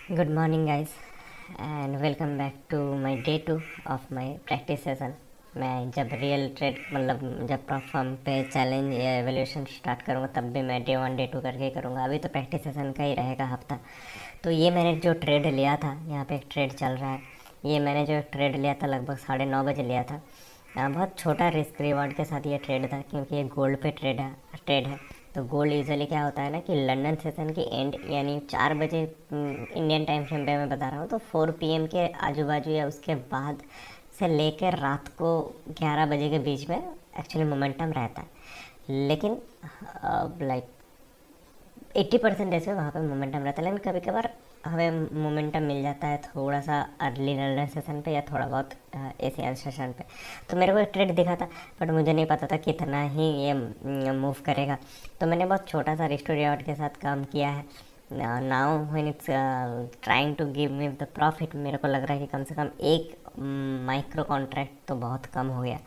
Good morning guys and welcome back to my day 2 of my practice session. मैं जब real trade मतलब जब prop firm पे challenge या एवोल्यूशन स्टार्ट करूँगा तब भी मैं डे 1 डे 2 करके ही करूँगा। अभी तो प्रैक्टिस सेशन का ही रहेगा हफ्ता। तो ये मैंने जो ट्रेड लिया था, यहाँ पे एक ट्रेड चल रहा है। ये मैंने जो ट्रेड लिया था लगभग 9:30 बजे लिया था। बहुत छोटा रिस्क रिवॉर्ड के साथ ये ट्रेड था क्योंकि ये गोल्ड पे ट्रेड है। तो गोल्ड यूजुअली क्या होता है ना कि लंदन सेशन की एंड यानी 4 बजे इंडियन टाइम फ्रेम पे मैं बता रहा हूँ, तो 4 PM के आजू बाजू या उसके बाद से लेकर रात को 11 बजे के बीच में एक्चुअली मोमेंटम रहता है। लेकिन लाइक 80% ऐसे वहाँ पे मोमेंटम रहता है, लेकिन कभी कभार हमें मोमेंटम मिल जाता है थोड़ा सा अर्ली लंदन सेशन पे या थोड़ा बहुत एशियन सेशन पे। तो मेरे को एक ट्रेड दिखा था बट मुझे नहीं पता था कितना ही ये मूव करेगा। तो मैंने बहुत छोटा सा रिस्टोर लेआउट के साथ काम किया है। Now when it's trying to give me the profit, मेरे को लग रहा है कि कम से कम एक माइक्रो कॉन्ट्रैक्ट तो बहुत कम हो गया।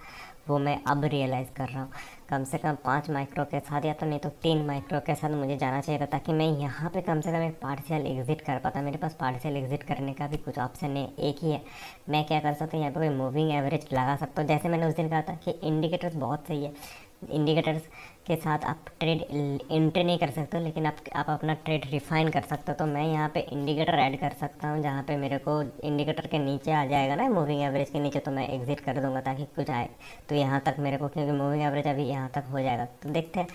वो मैं अब रियलाइज़ कर रहा हूँ। कम से कम 5 माइक्रो के साथ या तो नहीं तो 3 माइक्रो के साथ मुझे जाना चाहिए था ताकि मैं यहाँ पे कम से कम एक पार्शियल एग्जिट कर पाता। मेरे पास पार्शियल एग्जिट करने का भी कुछ ऑप्शन नहीं, एक ही है। मैं क्या कर सकता हूँ, यहाँ पे कोई मूविंग एवरेज लगा सकता हूँ। जैसे मैंने उस दिन कहा था कि इंडिकेटर्स बहुत सही है, इंडिकेटर्स के साथ आप ट्रेड एंट्री नहीं कर सकते हो, लेकिन आप अपना ट्रेड रिफाइन कर सकते हो। तो मैं यहाँ पे इंडिकेटर ऐड कर सकता हूँ जहाँ पे मेरे को इंडिकेटर के नीचे आ जाएगा ना, मूविंग एवरेज के नीचे, तो मैं एग्जिट कर दूंगा ताकि कुछ आए। तो यहाँ तक मेरे को, क्योंकि मूविंग एवरेज अभी यहाँ तक हो जाएगा, तो देखते हैं।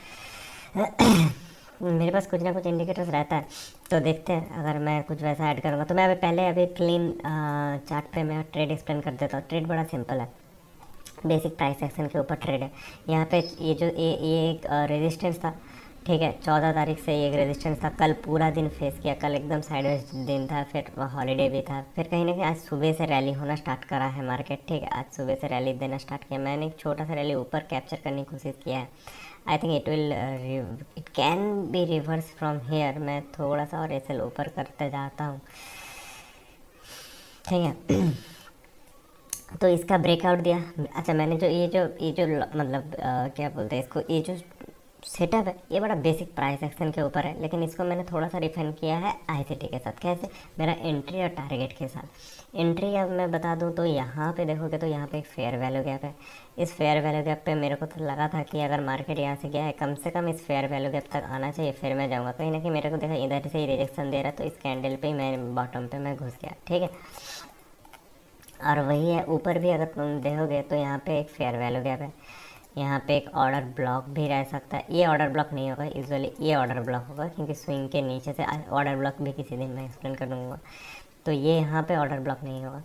मेरे पास कुछ ना कुछ इंडिकेटर्स रहता है, तो देखते हैं अगर मैं कुछ वैसा ऐड करूँगा। तो मैं अभी क्लीन चार्ट पे मैं ट्रेड एक्सप्लेन कर देता हूँ। ट्रेड बड़ा सिंपल है, बेसिक प्राइस एक्शन के ऊपर ट्रेड है। यहाँ पे ये एक रेजिस्टेंस था, ठीक है। 14 तारीख से ये एक रेजिस्टेंस था। कल पूरा दिन फेस किया, कल एकदम साइडवेज दिन था, फिर हॉलीडे भी था। फिर कहीं ना कहीं आज सुबह से रैली होना स्टार्ट करा है मार्केट, ठीक है। आज सुबह से रैली देना स्टार्ट किया। मैंने एक छोटा सा रैली ऊपर कैप्चर करने की कोशिश किया है। I think it can be reverse from here. मैं थोड़ा सा और ऐसे ऊपर करते जाता हूँ, ठीक है। तो इसका ब्रेकआउट दिया। अच्छा, मैंने जो ये जो मतलब क्या बोलते हैं इसको, ये जो सेटअप है ये बड़ा बेसिक प्राइस एक्शन के ऊपर है, लेकिन इसको मैंने थोड़ा सा रिफाइन किया है आईसीटी के साथ। कैसे? मेरा एंट्री और टारगेट के साथ। एंट्री अब मैं बता दूं तो यहाँ पे देखोगे तो यहाँ पे एक फेयर वैल्यू गैप है। इस फेयर वैल्यू गैप पे मेरे को तो लगा था कि अगर मार्केट यहाँ से गया है कम से कम इस फेयर वैल्यू गैप तक आना चाहिए, फिर मैं जाऊँगा। कहीं ना कहीं मेरे को देखा इधर से ही रिजेक्शन दे रहा है, तो इस कैंडल पे ही मैं बॉटम पे मैं घुस गया, ठीक है। और वही है, ऊपर भी अगर तुम देखोगे तो यहाँ पे एक फेयर वैल्यू गैप है। यहाँ पे एक ऑर्डर ब्लॉक भी रह सकता है। ये ऑर्डर ब्लॉक नहीं होगा यूजुअली, ये ऑर्डर ब्लॉक होगा क्योंकि स्विंग के नीचे से ऑर्डर ब्लॉक भी किसी दिन मैं एक्सप्लेन कर दूँगा। तो ये यहाँ पे ऑर्डर ब्लॉक नहीं होगा,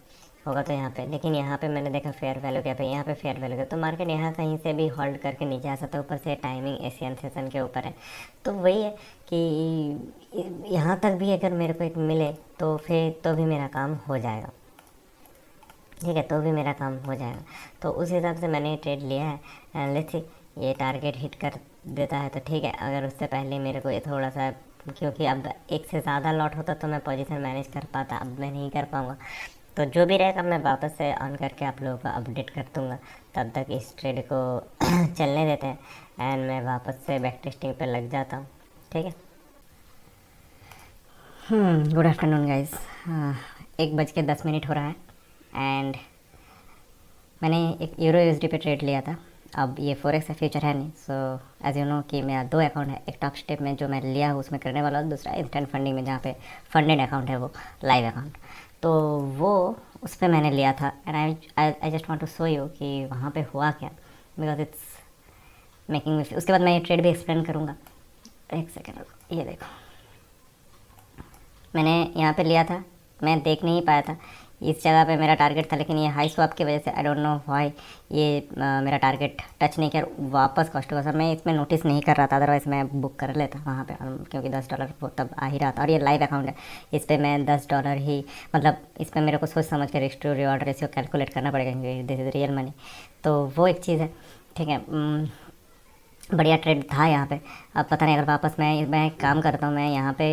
होगा तो यहाँ पे। लेकिन यहाँ पे मैंने देखा फेयर वैल्यू गैप है, यहाँ पे फेयर वैल्यू गैप, तो मार्केट यहाँ कहीं से भी होल्ड करके नीचे आ सकता है। ऊपर से टाइमिंग एशियन सेशन के ऊपर है। तो वही है कि यहाँ तक भी अगर मेरे को एक मिले तो फिर तो भी मेरा काम हो जाएगा, ठीक है। तो भी मेरा काम हो जाएगा। तो उस हिसाब से मैंने ट्रेड लिया है। लेट्स सी ये टारगेट हिट कर देता है तो ठीक है। अगर उससे पहले मेरे को ये थोड़ा सा, क्योंकि अब एक से ज़्यादा लॉट होता तो मैं पोजीशन मैनेज कर पाता, अब मैं नहीं कर पाऊँगा। तो जो भी रहेगा मैं वापस से ऑन करके आप लोगों को अपडेट कर दूँगा। तब तक इस ट्रेड को चलने देते हैं एंड मैं वापस से बैक टेस्टिंग पर लग जाता हूँ, ठीक है। Good afternoon guys. 1:10 हो रहा है एंड मैंने एक यूरो यूएसडी पे ट्रेड लिया था। अब ये फॉरेक्स का फ्यूचर है नहीं, सो एज यू नो कि मेरा 2 अकाउंट है। एक टॉप स्टेप में जो मैं लिया हूँ उसमें करने वाला हूँ, दूसरा इंस्टेंट फंडिंग में जहाँ पे फंडेड अकाउंट है, वो लाइव अकाउंट। तो वो उस पर मैंने लिया था and I just want to show you कि वहाँ पे हुआ क्या, बिकॉज इट्स मेकिंग मी। उसके बाद मैं ये ट्रेड भी एक्सप्लेन करूँगा। एक सेकेंड, ये देखो मैंने यहाँ पे लिया था, मैं देख नहीं पाया था इस जगह पे मेरा टारगेट था, लेकिन ये हाई स्वैप की वजह से आई डोंट नो व्हाई ये मेरा टारगेट टच नहीं किया, वापस कॉस्ट हुआ। सर मैं इसमें नोटिस नहीं कर रहा था, अदरवाइज़ मैं बुक कर लेता वहाँ पे, क्योंकि $10 वो तब आ ही रहा था। और ये लाइव अकाउंट है, इस पर मैं $10 ही, मतलब इस पर मेरे को सोच समझ के risk to reward ratio calculate करना पड़ेगा क्योंकि दिस इज़ रियल मनी। तो वो एक चीज़ है, ठीक है। बढ़िया ट्रेड था यहाँ पे। अब पता नहीं, अगर वापस मैं एक काम करता हूँ, मैं यहाँ पे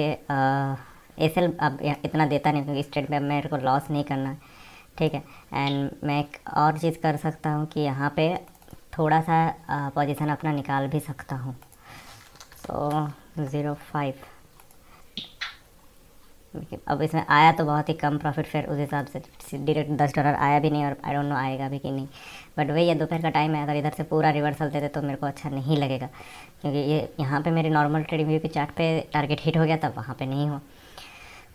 एसएल अब इतना देता नहीं क्योंकि इस ट्रेड में मेरे को लॉस नहीं करना है, ठीक है। एंड मैं एक और चीज़ कर सकता हूँ कि यहाँ पे थोड़ा सा पोजीशन अपना निकाल भी सकता हूँ। तो 0.5 अब इसमें आया तो बहुत ही कम प्रॉफिट, फिर उस हिसाब से डायरेक्ट $10 आया भी नहीं, और आई डोंट नो आएगा भी कि नहीं। बट वही है, दोपहर का टाइम है, अगर इधर से पूरा रिवर्सल देते तो मेरे को अच्छा नहीं लगेगा, क्योंकि ये यहाँ पे मेरी नॉर्मल ट्रेडिंग व्यू की चार्ट पे टारगेट हिट हो गया था, वहाँ पे नहीं हुआ।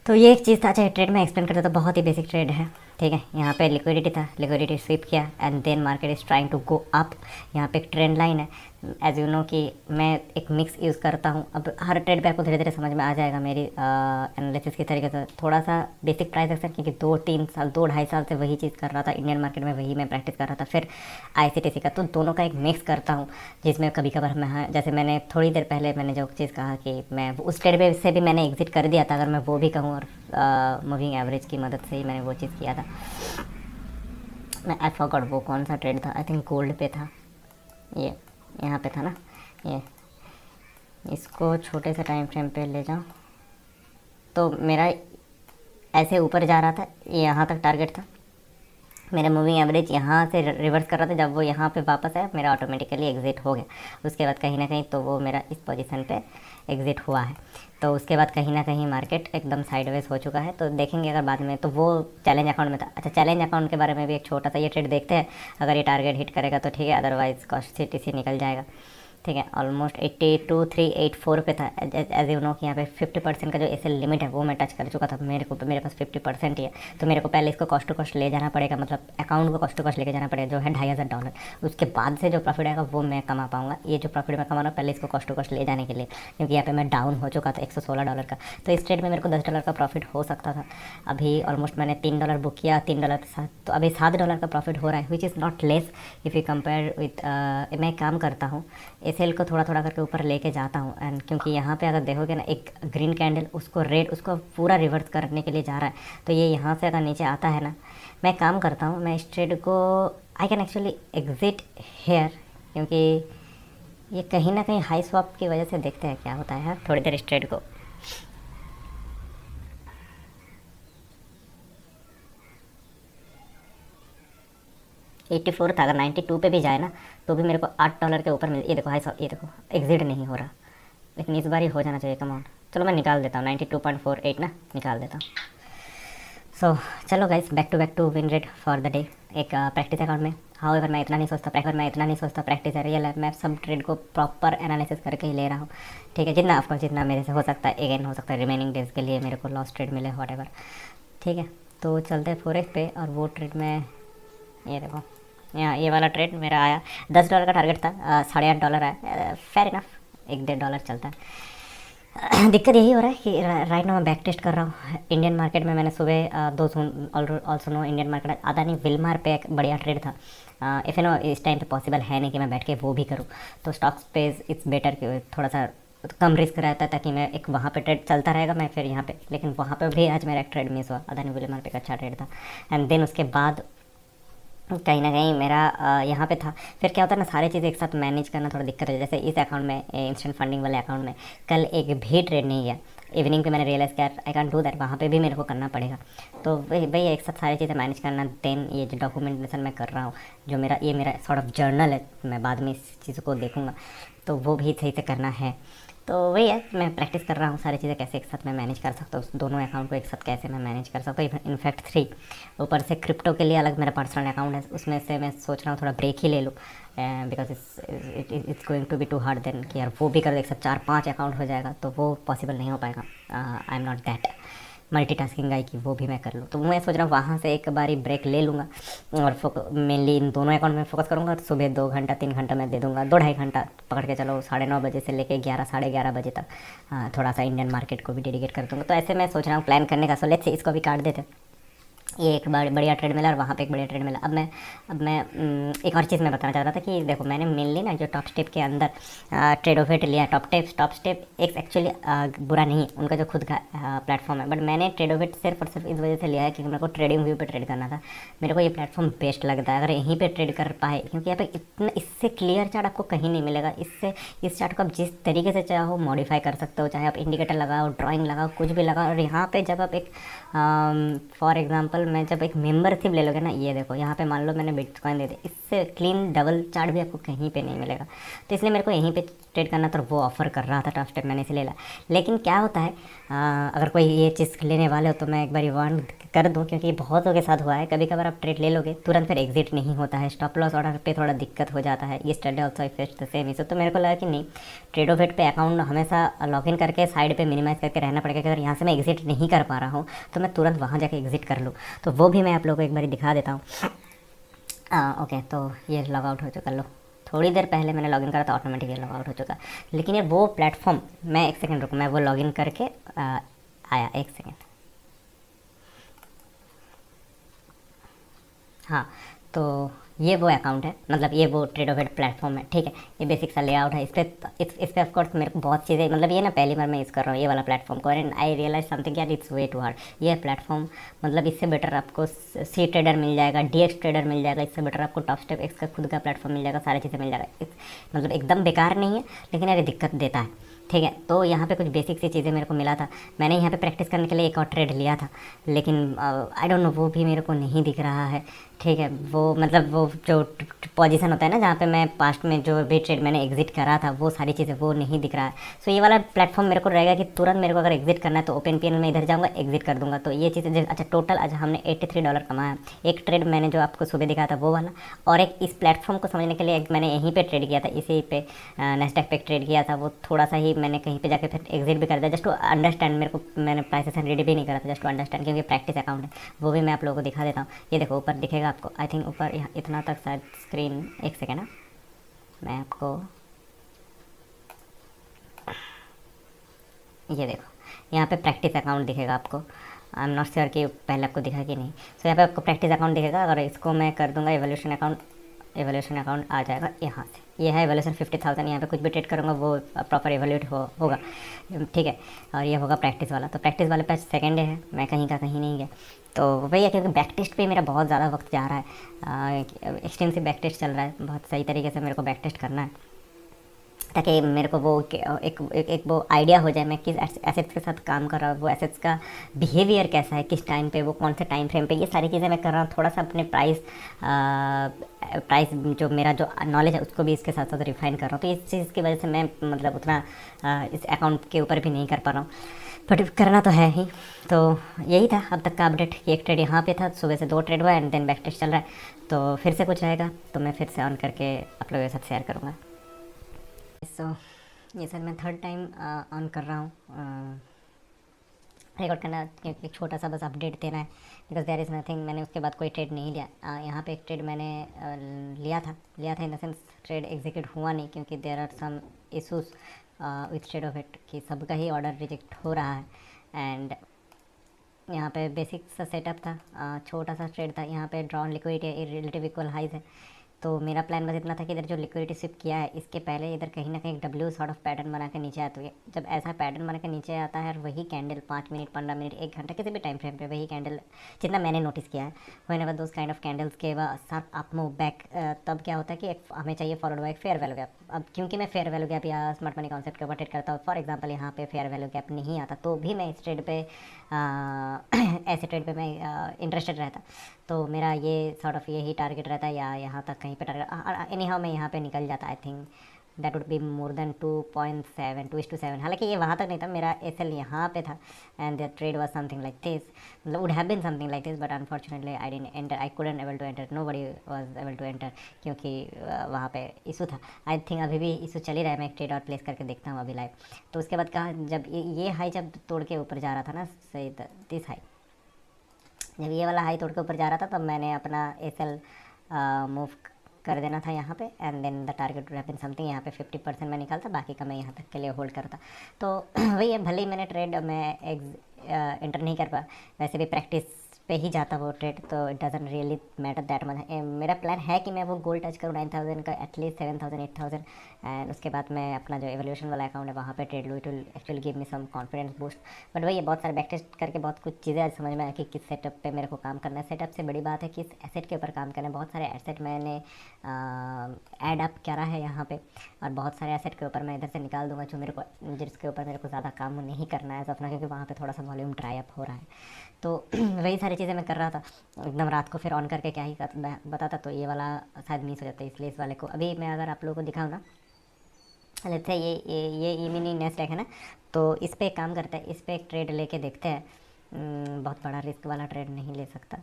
तो ये एक चीज़ था। अच्छा, ट्रेड में एक्सप्लेन करते तो बहुत ही बेसिक ट्रेड है, ठीक है। यहाँ पे लिक्विडिटी था, लिक्विडिटी स्वीप किया and then market is trying to go up. यहाँ पे एक ट्रेंड लाइन है, एज यू नो कि मैं एक मिक्स यूज़ करता हूँ। अब हर ट्रेड पे आपको धीरे धीरे समझ में आ जाएगा मेरी एनालिसिस की तरीके से। थोड़ा सा बेसिक प्राइस एक्शन, क्योंकि 2-3 साल 2-2.5 साल से वही चीज़ कर रहा था इंडियन मार्केट में, वही मैं प्रैक्टिस कर रहा था। फिर ICTC का, तो दोनों का एक मिक्स करता हूँ, जिसमें कभी कभार मैं, जैसे मैंने थोड़ी देर पहले मैंने जो चीज़ कहा कि मैं उस ट्रेड पे से भी मैंने एग्जिट कर दिया था, अगर मैं वो भी कहूँ, और मूविंग एवरेज की मदद से ही मैंने वो चीज़ किया था। मैं आई फॉरगॉट वो कौन सा ट्रेड था, आई थिंक गोल्ड पे था, ये यहाँ पे था ना। ये इसको छोटे से टाइम फ्रेम पे ले जाऊँ तो मेरा ऐसे ऊपर जा रहा था, ये यहाँ तक टारगेट था। मेरा मूविंग एवरेज यहाँ से रिवर्स कर रहा था, जब वो यहाँ पे वापस आया मेरा ऑटोमेटिकली एग्जिट हो गया। उसके बाद कहीं ना कहीं तो वो मेरा इस पोजीशन पे एग्जिट हुआ है। तो उसके बाद कहीं ना कहीं मार्केट एकदम साइडवेज हो चुका है, तो देखेंगे अगर बाद में। तो वो चैलेंज अकाउंट में था। अच्छा, चैलेंज अकाउंट के बारे में भी एक छोटा सा ये ट्रेड देखते हैं, अगर ये टारगेट हिट करेगा तो ठीक है, अदरवाइज कॉस्ट CTC निकल जाएगा, ठीक है। ऑलमोस्ट 82,384 पे था। एज यू नो कि यहाँ पे 50% का जो एसएल लिमिट है वो मैं टच कर चुका था। मेरे पास 50% ही है, तो मेरे को पहले इसको कॉस्ट टू कॉस्ट ले जाना पड़ेगा, मतलब अकाउंट को कॉस्ट टू कॉस्ट लेके जाना पड़ेगा, जो है $2,500। उसके बाद से जो प्रॉफिट आएगा वो मैं कमा पाऊंगा। ये जो प्रॉफिट मैं कमा रहा हूँ पहले इसको कॉस्ट टू कॉस्ट ले जाने के लिए, क्योंकि यहाँ पे मैं डाउन हो चुका था $116 का। तो इस ट्रेड में मेरे को $10 का प्रॉफिट हो सकता था। अभी ऑलमोस्ट मैंने $3 बुक किया, $3 के साथ, तो अभी $7 का प्रॉफिट हो रहा है, which is not less if you compare with. मैं काम करता हूँ, एसएल को थोड़ा थोड़ा करके ऊपर लेके जाता हूँ, एंड क्योंकि यहाँ पे अगर देखोगे ना, एक ग्रीन कैंडल उसको रेड, उसको पूरा रिवर्स करने के लिए जा रहा है, तो ये यहाँ से अगर नीचे आता है ना, मैं काम करता हूँ, मैं इस ट्रेड को I can actually exit here, क्योंकि ये कहीं ना कहीं हाई स्वैप की वजह से। देखते हैं क्या होता है थोड़ी देर इस ट्रेड को। $84 था, अगर 92 पे भी जाए ना तो भी मेरे को $8 के ऊपर मिल। ये देखो हाई स्वैप, ये देखो एग्जिट नहीं हो रहा, लेकिन इस बार ही हो जाना चाहिए। कम ऑन, चलो मैं निकाल देता हूँ 92.48 ना, निकाल देता हूँ। सो चलो guys, back to win rate for the day, एक प्रैक्टिस अकाउंट में। हाँ, अगर मैं इतना नहीं सोचता, प्रैक्टिस है, रियल है, मैं सब ट्रेड को प्रॉपर एनालिसिस करके ही ले रहा हूँ, ठीक है। जितना ऑफकोर्स जितना मेरे से हो सकता है, अगेन हो सकता है रिमेनिंग डेज के लिए मेरे को लॉस ट्रेड मिले, व्हाटएवर, ठीक है। तो चलते हैं फोरेक्स पे, और वो ट्रेड में ये देखो, यहाँ ये वाला ट्रेड मेरा आया। $10 का टारगेट था, $8.5 आया, फेयर इनफ, $1-1.5 चलता है। दिक्कत यही हो रहा है कि राइट नाउ मैं बैक टेस्ट कर रहा हूँ इंडियन मार्केट में। मैंने सुबह also know Indian market Adani Wilmar पे एक बढ़िया ट्रेड था। इफ यू नो इस टाइम पे पॉसिबल है नहीं कि मैं बैठ के वो भी करूँ, तो स्टॉक स्पेस इट्स बेटर कि थोड़ा सा कम रिस्क रहता है, ताकि मैं एक वहाँ पे ट्रेड चलता रहेगा, मैं फिर यहाँ पे। लेकिन वहाँ पे भी आज मेरा एक ट्रेड मिस हुआ, अदानी विलमार पे एक अच्छा ट्रेड था, एंड देन उसके बाद कहीं ना कहीं मेरा यहाँ पे था। फिर क्या होता है ना, सारी चीज़ें एक साथ मैनेज करना थोड़ा दिक्कत है। जैसे इस अकाउंट में, इंस्टेंट फंडिंग वाले अकाउंट में कल एक भी ट्रेड नहीं गया। इवनिंग पे मैंने रियलाइज़ किया आई कैन डू दैट, वहाँ पे भी मेरे को करना पड़ेगा। तो वही एक साथ सारी चीज़ें मैनेज करना। देन ये जो डॉक्यूमेंटेशन मैं कर रहा हूँ, जो मेरा सॉर्ट ऑफ जर्नल है, मैं बाद में इस चीज़ को देखूँगा, तो वो भी सही से करना है। तो वही है, मैं प्रैक्टिस कर रहा हूँ सारी चीज़ें कैसे एक साथ मैं मैनेज कर सकता हूँ, दोनों अकाउंट को एक साथ कैसे मैं मैनेज कर सकता हूँ, इनफैक्ट 3। ऊपर से क्रिप्टो के लिए अलग मेरा पर्सनल अकाउंट है, उसमें से मैं सोच रहा हूँ थोड़ा ब्रेक ही ले लूँ, because it's going to be too hard then कि यार वो भी कर दो, एक साथ 4-5 अकाउंट हो जाएगा, तो वो पॉसिबल नहीं हो पाएगा। I am not that multitasking guy की वो भी मैं कर लूँ। तो मैं सोच रहा हूँ वहाँ से एक बारी ब्रेक ले लूँगा, और मेनली इन दोनों अकाउंट में फोकस करूँगा। तो सुबह 2 घंटा 3 घंटा मैं दे दूँगा, 2-2.5 घंटा पकड़ के चलो, 9:30 बजे से लेके 11-11:30 बजे तक थोड़ा सा इंडियन मार्केट को भी डेडिकेट कर दूँगा। तो ऐसे मैं सोच रहा हूँ प्लान करने का। सो लेट्स से इसको भी काट देते। ये एक बढ़िया ट्रेड मिला, और वहाँ पे एक बढ़िया ट्रेड मिला। अब मैं एक और चीज़ मैं बताना चाह रहा था कि देखो, मैंने मेनली ना जो टॉप स्टेप के अंदर ट्रेड ऑफ इट लिया। टॉप स्टेप एक एक्चुअली बुरा नहीं, उनका जो खुद का प्लेटफॉर्म है, बट मैंने ट्रेड ऑफ इट सिर्फ और सिर्फ इस वजह से लिया है क्योंकि मेरे को ट्रेडिंग व्यू पे ट्रेड करना था। मेरे को ये प्लेटफॉर्म बेस्ट लगता है अगर यहीं पे ट्रेड कर पाए, क्योंकि यहाँ पे इतना इससे क्लियर चार्ट आपको कहीं नहीं मिलेगा। इस चार्ट को आप जिस तरीके से चाहो मॉडिफाई कर सकते हो, चाहे आप इंडिकेटर लगाओ, ड्राइंग लगाओ, कुछ भी लगाओ। और यहाँ पे जब आप एक फॉर एग्जांपल मैं जब एक मेंबरशिप ले लोगे ना, ये देखो यहाँ पे मान लो मैंने बिटकॉइन दे दिया, इससे क्लीन डबल चार्ट भी आपको कहीं पे नहीं मिलेगा। तो इसलिए मेरे को यहीं पे ट्रेड करना, तो वो ऑफर कर रहा था ट्रस्टेड, मैंने इसलिए लिया। लेकिन क्या होता है, अगर कोई ये चीज़ लेने वाले हो तो मैं एक बार वार्न कर दूं, क्योंकि ये बहुतों के साथ हुआ है। कभी कभार आप ट्रेड ले लोगे, तुरंत फिर एग्जिट नहीं होता है, स्टॉप लॉस ऑर्डर पे थोड़ा दिक्कत हो जाता है। ये study also I faced the same issue. तो मेरे को लगा कि नहीं, ट्रेडोवेट पे अकाउंट हमेशा लॉगिन करके साइड पे मिनिमाइज करके रहना पड़ेगा कि अगर यहाँ से मैं एग्जिट नहीं कर पा रहा हूँ तो मैं तुरंत वहाँ जाके एग्जिट कर लूँ। तो वो भी मैं आप लोगों को एक बार दिखा देता हूँ। ओके, तो ये लॉग आउट हो चुका। लो, थोड़ी देर पहले मैंने लॉगिन करा था, ऑटोमेटिक ये लॉग आउट हो चुका। लेकिन यार वो प्लेटफॉर्म, मैं एक सेकंड रुको, मैं वो लॉगिन करके आया, एक सेकंड। हाँ, तो ये वो अकाउंट है, मतलब ये वो ट्रेडोवेट प्लेटफॉर्म है, ठीक है। ये बेसिक सा लेआउट है। इस पे ऑफकोर्स मेरे को बहुत चीज़ें, मतलब ये ना पहली बार मैं यूज़ कर रहा हूँ ये वाला प्लेटफॉर्म को, एंड आई रियलाइज समथिंग यार, इट्स वे टू हार्ड। ये प्लेटफॉर्म, मतलब इससे बेटर आपको सी ट्रेडर मिल जाएगा, डीएक्स ट्रेडर मिल जाएगा, इससे बेटर आपको टॉप स्टेप एक्स का खुद का प्लेटफॉर्म मिल जाएगा, सारी चीज़ें मिल जाएगा। मतलब एकदम बेकार नहीं है, लेकिन यार दिक्कत देता है, ठीक है। तो यहाँ पे कुछ बेसिक सी चीज़ें मेरे को मिला था। मैंने यहाँ पे प्रैक्टिस करने के लिए एक और ट्रेड लिया था, लेकिन आई डोंट नो, वो भी मेरे को नहीं दिख रहा है, ठीक है। वो मतलब वो जो पोजीशन होता है ना, जहाँ पे मैं पास्ट में जो भी ट्रेड मैंने एग्जिट करा था, वो सारी चीज़ें वो नहीं दिख रहा है। सो ये वाला प्लेटफॉर्म मेरे को रहेगा कि तुरंत मेरे को अगर एग्जिट करना है तो ओपन पीएनएल में इधर जाऊँगा, एग्जिट कर दूंगा। तो ये चीज़ें, अच्छा टोटल आज हमने $83 कमाया। एक ट्रेड मैंने जो आपको सुबह दिखाया था वो वाला, और एक इस प्लेटफॉर्म को समझने के लिए एक मैंने यहीं पे ट्रेड किया था, इसी पे नेस्डैक पे ट्रेड किया था। वो थोड़ा सा ही मैंने कहीं पे जाके फिर एग्जिट भी कर दिया, जस्ट टू अंडरस्टैंड। मेरे को, मैंने प्राइसेस रेडी भी नहीं करा था, जस्ट टू अंडरस्टैंड, क्योंकि प्रैक्टिस अकाउंट है। वो भी मैं आप लोगों को दिखा देता हूँ। ये देखो ऊपर दिखेगा आपको, आई थिंक ऊपर इतना तक शायद स्क्रीन, एक सेकेंड ना, मैं आपको, ये देखो यहाँ पे प्रैक्टिस अकाउंट दिखेगा आपको। आई एम नॉट श्योर कि पहले आपको दिखा कि नहीं। सो यहाँ पे आपको प्रैक्टिस अकाउंट दिखेगा। अगर इसको मैं कर दूंगा एवोल्यूशन अकाउंट, एवोल्यूशन अकाउंट आ जाएगा यहाँ से। ये है एवोल्यूशन 50,000। यहाँ पे कुछ भी ट्रेड करूँगा वो प्रॉपर एवोल्यूट होगा, ठीक है। और ये होगा प्रैक्टिस वाला। तो प्रैक्टिस वाले पे सेकेंड डे है, मैं कहीं का कहीं नहीं गया। तो वही है, क्योंकि बैक टेस्ट पे मेरा बहुत ज़्यादा वक्त जा रहा है, एक्सटेंसिव बैक टेस्ट चल रहा है, बहुत सही तरीके से मेरे को बैक टेस्ट करना है, ताकि मेरे को वो एक वो आइडिया हो जाए मैं किस एसेट्स के साथ काम कर रहा हूँ, वो एसेट्स का बिहेवियर कैसा है, किस टाइम पे, वो कौन से टाइम फ्रेम पे, ये सारी चीज़ें मैं कर रहा हूँ। थोड़ा सा अपने प्राइस जो मेरा जो नॉलेज है उसको भी इसके साथ साथ रिफाइन कर रहा हूँ। तो इस चीज़ की वजह से मैं मतलब उतना इस अकाउंट के ऊपर भी नहीं कर पा रहा हूँ, बट करना तो है ही। तो यही था अब तक का अपडेट कि एक ट्रेड यहाँ पे था, सुबह से 2 ट्रेड हुआ, एंड देन बैक टेस्ट चल रहा है। तो फिर से कुछ रहेगा तो मैं फिर से ऑन करके आप लोगों के साथ शेयर करूँगा। सो ये सर मैं थर्ड टाइम ऑन कर रहा हूँ रिकॉर्ड करना, क्योंकि एक छोटा सा बस अपडेट देना है, बिकॉज देयर इज़ नथिंग। मैंने उसके बाद कोई ट्रेड नहीं लिया। यहाँ पे एक ट्रेड मैंने लिया था in the sense trade execute हुआ नहीं, क्योंकि there are some issues with Tradovate कि सबका ही ऑर्डर रिजेक्ट हो रहा है। एंड यहाँ पे बेसिक सा सेटअप था, छोटा सा ट्रेड था। यहाँ पे drawn liquidity relative equal highs है। तो मेरा प्लान बस इतना था कि इधर जो लिक्विडिटी स्विप किया है इसके पहले इधर कहीं ना कहीं डब्ल्यू सॉर्ट ऑफ पैटर्न बना के नीचे आता है। जब ऐसा पैटर्न बना के नीचे आता है और वही कैंडल 5 मिनट 15 मिनट 1 घंटा किसी भी टाइम फ्रेम पे वही कैंडल, जितना मैंने नोटिस किया है, whenever those kind of candles के बाद शार्प अप मूव बैक, तब क्या होता है कि हमें चाहिए forward bye fair value gap. अब क्योंकि मैं फेयर वैल्यू गैप या स्मार्ट मनी कॉन्सेप्ट के ऊपर ट्रेड करता हूँ, फॉर एग्जाम्पल यहाँ पे फेयर वैल्यू गैप नहीं आता तो भी मैं इस ट्रेड पे ऐसे ट्रेड पे मैं इंटरेस्टेड रहता। तो मेरा ये सॉर्ट ऑफ यही टारगेट रहता है, या यहाँ तक कहीं पे टारगेट, एनी हाउ मैं यहाँ पे निकल जाता। I think that would be more than 2.7 2:7। हालांकि ये वहाँ तक नहीं था, मेरा एसएल यहाँ पे था, and the trade was something like this, मतलब would have been something like this, but unfortunately I didn't enter, I couldn't able to enter, nobody was able to enter, क्योंकि वहाँ पे इशू था। आई थिंक अभी भी issue चल ही रहा है। मैं एक ट्रेड और प्लेस करके देखता हूँ अभी लाइव। तो उसके बाद कहा, जब ये हाई जब तोड़ के ऊपर जा रहा था ना, सही दिस हाई, जब ये वाला हाई तोड़ के ऊपर जा रहा था तब मैंने अपना एसएल मूव कर देना था यहाँ पे, and then the target would have been something, यहाँ पे 50% मैं निकालता, बाकी का मैं यहाँ तक के लिए होल्ड करता। तो वही है, भले ही मैंने ट्रेड में एंटर नहीं कर पाया, वैसे भी प्रैक्टिस पे ही जाता वो ट्रेड, तो it doesn't really matter that much. मेरा प्लान है कि मैं वो गोल टच करूँ 9,000 का, एटलीस्ट 7,000 8,000, एंड उसके बाद मैं अपना जो एवोल्यूशन वाला अकाउंट है वहाँ पे ट्रेड लूँ। It will actually give me some confidence boost. But वही है, बहुत सारे बैक टेस्ट करके बहुत कुछ चीज़ें आज समझ में आया कि किस सेटअप पे मेरे को काम करना है। सेटअप से बड़ी बात है कि इस एसेट के ऊपर काम करना है। बहुत सारे एसेट मैंने ऐड अप करा है यहाँ पे, और बहुत सारे एसेट के ऊपर मैं इधर से निकाल दूंगा जो मेरे को, जिसके ऊपर मेरे को ज़्यादा काम नहीं करना है अपना, क्योंकि वहाँ पे थोड़ा सा वॉल्यूम ड्राई अप हो रहा है। तो वही सारी चीज़ें मैं कर रहा था एकदम रात को, फिर ऑन करके क्या ही बताता, तो ये वाला शायद मिस हो जाता है, इसलिए इस वाले को अभी मैं अगर आप लोगों को दिखाऊँ ना, लेट्स से ये मिनी नेस्डैक है ना, तो इस पर काम करता है, इस पर एक ट्रेड लेके देखते हैं। बहुत बड़ा रिस्क वाला ट्रेड नहीं ले सकता।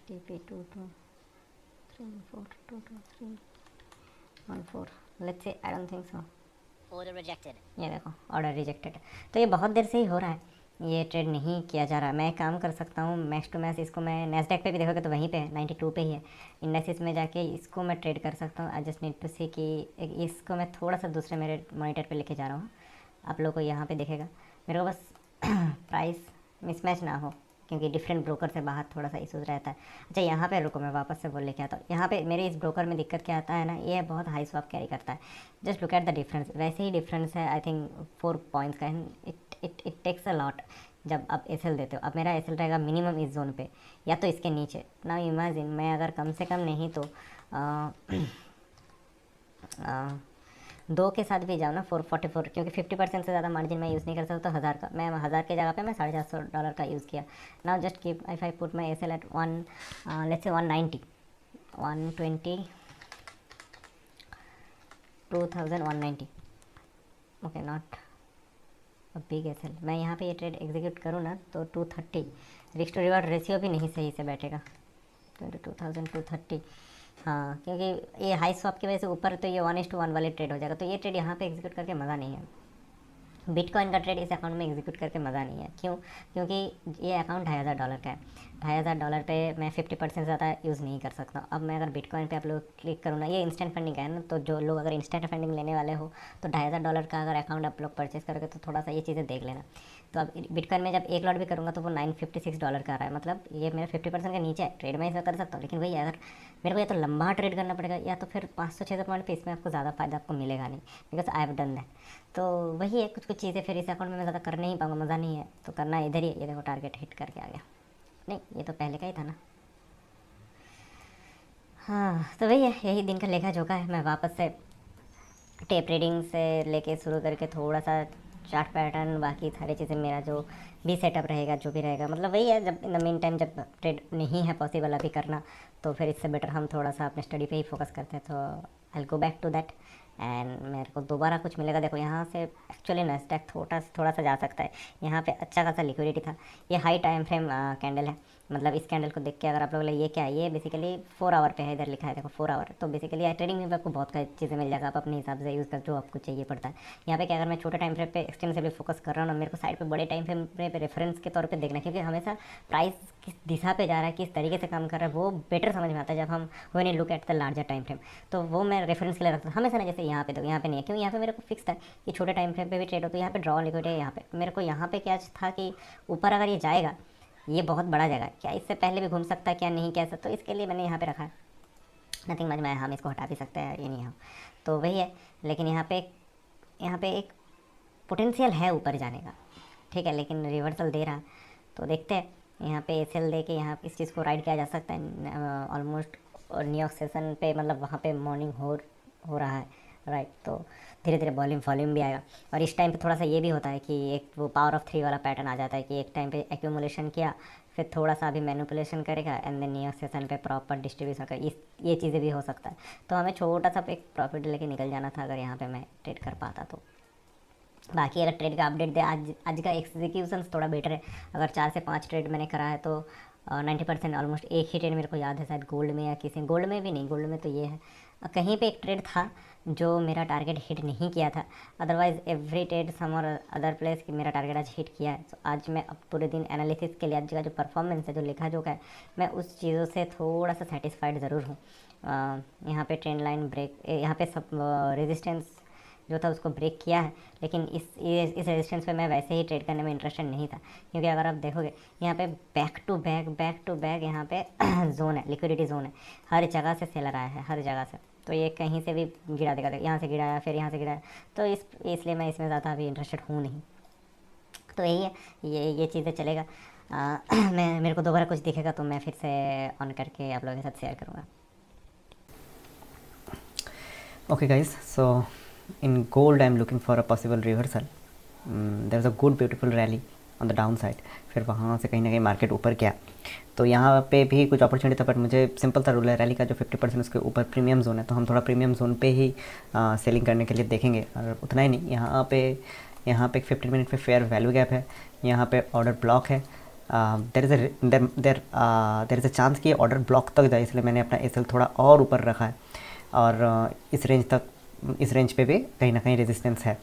TP 22342231 let's say I don't think so. Order rejected, ये देखो ऑर्डर रिजेक्टेड। तो ये बहुत देर से ही हो रहा है, ये ट्रेड नहीं किया जा रहा। मैं काम कर सकता हूँ मैक्स टू मैक्स, इसको मैं नेस्डैक पे भी देखोगे तो वहीं पे है, 92 पे ही है। इंडेक्सिस में जाके इसको मैं ट्रेड कर सकता हूँ। आई जस्ट नीड टू सी कि इसको मैं थोड़ा सा दूसरे मेरे मॉनिटर पे लेके जा रहा हूँ, आप लोगों को यहाँ पे दिखेगा। मेरे को बस प्राइस मिसमैच ना हो, क्योंकि डिफरेंट ब्रोकर से बाहर थोड़ा सा इशूज़ रहता है। अच्छा यहाँ पे रुको, मैं वापस से बोल लेके आता हूँ। यहाँ पे मेरे इस ब्रोकर में दिक्कत क्या आता है ना, ये बहुत हाई स्वैप कैरी करता है। Just look at the difference, वैसे ही डिफरेंस है आई थिंक 4 पॉइंट्स का। इट टेक्स अ लॉट जब आप एसएल देते हो। अब मेरा एसएल रहेगा मिनिमम इस जोन पे या तो इसके नीचे ना। इमेजिन मैं अगर कम से कम नहीं तो 2 के साथ भी जाओ ना, 444, क्योंकि 50% से ज़्यादा मार्जिन मैं यूज़ नहीं कर सकता। 1000 का, मैं 1000 के जगह पे मैं $450 का यूज़ किया। Now just keep if I put my SL at 1 let's say 190 120 2190, okay not a big SL. मैं यहाँ पे ये ट्रेड एग्जीक्यूट करूँ ना तो 230 रिस्क टू रिवार्ड रेशियो भी नहीं सही से बैठेगा। 22,230, हाँ, क्योंकि ये हाई स्वैप की वजह से ऊपर तो ये 1:1 वाले ट्रेड हो जाएगा। तो ये ट्रेड यहाँ पे एग्जीक्यूट करके मज़ा नहीं है। बिटकॉइन का ट्रेड इस अकाउंट में एग्जीक्यूट करके मज़ा नहीं है। क्यों? क्योंकि ये अकाउंट $2,500 का है। $2,500 पे मैं 50% ज़्यादा यूज़ नहीं कर सकता। अब मैं अगर बिटकॉइन पे आप लोग क्लिक करूँ ना, ये इंस्टेंट फंडिंग का है ना, तो जो लोग अगर इंस्टेंट फंडिंग लेने वाले हो तो $2,500 का अगर अकाउंट आप लोग परचेस करोगे तो थोड़ा सा ये चीज़ें देख लेना। तो अब बिटकॉइन में जब एक लॉट भी करूँगा तो वो $956 का आ रहा है, मतलब ये मेरा 50% के नीचे है। ट्रेड मैं इसे कर सकता हूँ, लेकिन वही अगर मेरे को या तो लंबा ट्रेड करना पड़ेगा या तो फिर 500-600 पॉइंट पे इसमें आपको ज़्यादा फायदा आपको मिलेगा नहीं, because I have done that. तो वही है, कुछ कुछ चीज़ें फिर इस अकाउंट में मैं ज़्यादा कर नहीं पाऊँगा, मज़ा नहीं है। तो करना इधर ही, ये देखो टारगेट हिट करके आ गया। नहीं, ये तो पहले का ही था ना। हाँ, तो वही है, यही दिन का लेखा जोखा है। मैं वापस से टेप रीडिंग से लेके शुरू करके थोड़ा सा चार्ट पैटर्न, बाकी सारी चीज़ें मेरा जो भी सेटअप रहेगा, जो भी रहेगा, मतलब वही है। जब इन द मीन टाइम जब ट्रेड नहीं है पॉसिबल अभी करना, तो फिर इससे बेटर हम थोड़ा सा अपने स्टडी पे ही फोकस करते हैं। तो I will go back to that and मेरे को दोबारा कुछ मिलेगा। देखो यहाँ से एक्चुअली नास्डैक थोड़ा सा जा सकता है। यहाँ पे अच्छा खासा लिक्विडिटी था। ये हाई टाइम फ्रेम कैंडल है, मतलब इस कैंडल को देख के अगर आप लोग ये क्या है, ये बेसिकली 4 आवर पे है, इधर लिखा है देखो 4 आवर। तो बेसिकली ट्रेडिंग में आपको बहुत चीज़ें मिल जाएगा, आप अपने हिसाब से यूज़ कर जो आपको चाहिए पड़ता है। यहाँ पे क्या, अगर मैं छोटे टाइम फ्रेम पे एक्सटेंसिवली फोकस कर रहा हूँ ना, मेरे को साइड पे बड़े टाइम फ्रेम पे रेफरेंस के तौर पे देखना, क्योंकि हमेशा प्राइस किस दिशा पे जा रहा है, किस तरीके से काम कर रहा है, वो बेटर समझ में आता है जब हम when you look at the larger time frame. तो वो मैं रेफरेंस के लिए रखता हूँ हमेशा ना। जैसे यहाँ पे, तो यहाँ पे नहीं है, क्यों? यहाँ पे मेरे को फिक्स था कि छोटे टाइम फ्रेम पे भी ट्रेड हो, तो यहाँ पे ड्रॉ लिक्विड है। यहाँ पे मेरे को यहाँ पे क्या था कि ऊपर अगर ये जाएगा, ये बहुत बड़ा जगह है, क्या इससे पहले भी घूम सकता है, क्या नहीं कैसा, तो इसके लिए मैंने यहाँ पे रखा है। नथिंग मच में हम इसको हटा भी सकते हैं, ये नहीं हम, तो वही है। लेकिन यहाँ पे एक पोटेंशियल है ऊपर जाने का, ठीक है, लेकिन रिवर्सल दे रहा। तो देखते हैं यहाँ पे एसएल दे के यहाँ इस चीज़ को राइड किया जा सकता है। ऑलमोस्ट न्यूयॉर्क सेशन पे, मतलब वहाँ पे मॉर्निंग हो रहा है, राइट। तो धीरे धीरे वॉल्यूम भी आएगा। और इस टाइम पे थोड़ा सा ये भी होता है कि एक वो पावर ऑफ 3 वाला पैटर्न आ जाता है कि एक टाइम पे एक्यूमुलेशन किया, फिर थोड़ा सा अभी मैनिपुलेशन करेगा एंड देन न्यूयॉर्क सेशन पे प्रॉपर डिस्ट्रीब्यूशन का, ये चीज़ें भी हो सकता है। तो हमें छोटा सा एक प्रॉफिट लेके निकल जाना था अगर यहाँ पे मैं ट्रेड कर पाता तो। बाकी अगर ट्रेड का अपडेट दे, आज का एग्जीक्यूशन थोड़ा बेटर है। अगर 4 से 5 ट्रेड मैंने करा है तो 90% ऑलमोस्ट एक ही ट्रेड मेरे को याद है, शायद गोल्ड में या किसी गोल्ड में भी नहीं, गोल्ड में तो ये है कहीं पे एक ट्रेड था जो मेरा टारगेट हिट नहीं किया था। अदरवाइज एवरी ट्रेड सम और अदर प्लेस कि मेरा टारगेट आज हिट किया है। तो आज मैं अब पूरे दिन एनालिसिस के लिए आज का जो परफॉर्मेंस है, जो लिखा जोखा है, मैं उस चीज़ों से थोड़ा सा सेटिस्फाइड ज़रूर हूँ। यहाँ पे ट्रेंड लाइन ब्रेक, यहाँ पे सब रेजिस्टेंस जो था उसको ब्रेक किया है, लेकिन इस रेजिस्टेंस पे मैं वैसे ही ट्रेड करने में इंटरेस्टेड नहीं था। क्योंकि अगर आप देखोगे यहाँ पे बैक टू बैक यहाँ पे जोन है, लिक्विडिटी जोन है, हर जगह से सेलर आया है, हर जगह से। तो ये कहीं से भी गिरा देगा, यहाँ से गिराया, फिर यहाँ से गिराया, तो इसलिए मैं इसमें ज़्यादा अभी इंटरेस्टेड हूँ नहीं। तो यही है, ये चीज़ें चलेगा। मेरे को दोबारा कुछ दिखेगा तो मैं फिर से ऑन करके आप लोगों के साथ शेयर करूँगा। Okay guys, so in gold I'm looking for a possible reversal. There was a good beautiful rally on the down side, फिर वहाँ से कहीं ना कहीं मार्केट ऊपर गया, तो यहाँ पे भी कुछ अपॉर्चुनिटी था, बट मुझे सिंपल सा रूल है रैली का जो 50% उसके ऊपर प्रीमियम जोन है, तो हम थोड़ा प्रीमियम जोन पे ही सेलिंग करने के लिए देखेंगे, और उतना ही नहीं, यहाँ पे एक 15 मिनट पे फेयर वैल्यू गैप है, यहाँ पे ऑर्डर ब्लॉक है, देर इज़ अ चांस कि ऑर्डर ब्लॉक तक जाए, इसलिए मैंने अपना एसएल थोड़ा और ऊपर रखा है, और इस रेंज पे भी कहीं ना कहीं रेजिस्टेंस है।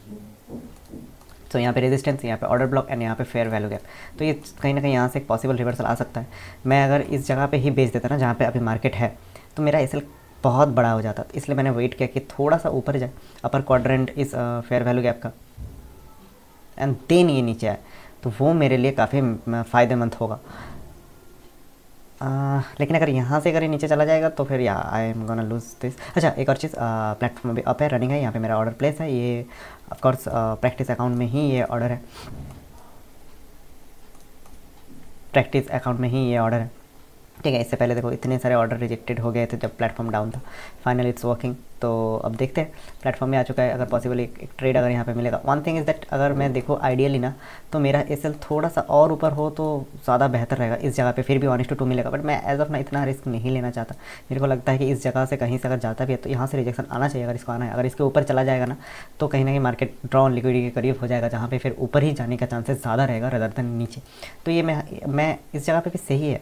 तो यहाँ पे रेजिस्टेंस, यहाँ पे ऑर्डर ब्लॉक एंड यहाँ पे फेयर वैल्यू गैप, तो ये कहीं ना कहीं यहाँ से एक पॉसिबल रिवर्सल आ सकता है। मैं अगर इस जगह पे ही बेच देता ना जहाँ पे अभी मार्केट है, तो मेरा एसएल बहुत बड़ा हो जाता, इसलिए मैंने वेट किया कि थोड़ा सा ऊपर जाए अपर क्वाड्रेंट इस फेयर वैल्यू गैप का, एंड देन ये नीचे आए, तो वो मेरे लिए काफ़ी फ़ायदेमंद होगा। लेकिन अगर यहाँ से अगर ये नीचे चला जाएगा तो फिर या आई एम गोना लूज दिस। अच्छा, एक और चीज़, प्लेटफॉर्म अभी अप है, रनिंग है, यहाँ पे मेरा ऑर्डर प्लेस है, ये ऑफकोर्स प्रैक्टिस अकाउंट में ही ये ऑर्डर है, प्रैक्टिस अकाउंट में ही ये ऑर्डर है, ठीक है। इससे पहले देखो इतने सारे ऑर्डर रिजेक्टेड हो गए थे जब प्लेटफॉर्म डाउन था, फाइनली इट्स वर्किंग। तो अब देखते हैं, प्लेटफॉर्म में आ चुका है, अगर पॉसिबल एक ट्रेड अगर यहाँ पे मिलेगा। वन थिंग इज़ दैट, अगर मैं देखो आइडियली ना, तो मेरा एसएल थोड़ा सा और ऊपर हो तो ज़्यादा बेहतर रहेगा इस जगह पे, फिर भी 1:2 मिलेगा, बट मैं एज ऑफ ना इतना रिस्क नहीं लेना चाहता। मेरे को लगता है कि इस जगह से कहीं से अगर जाता भी है तो यहाँ से रिजेक्शन आना चाहिए, अगर इसको आना है। अगर इसके ऊपर चला जाएगा ना, तो कहीं ना कहीं मार्केट ड्रॉ ऑन लिक्विडिटी के करीब हो जाएगा, जहाँ पे फिर ऊपर ही जाने का चांसेस ज़्यादा रहेगा रदर देन नीचे। तो ये मैं इस जगह पे भी सही है,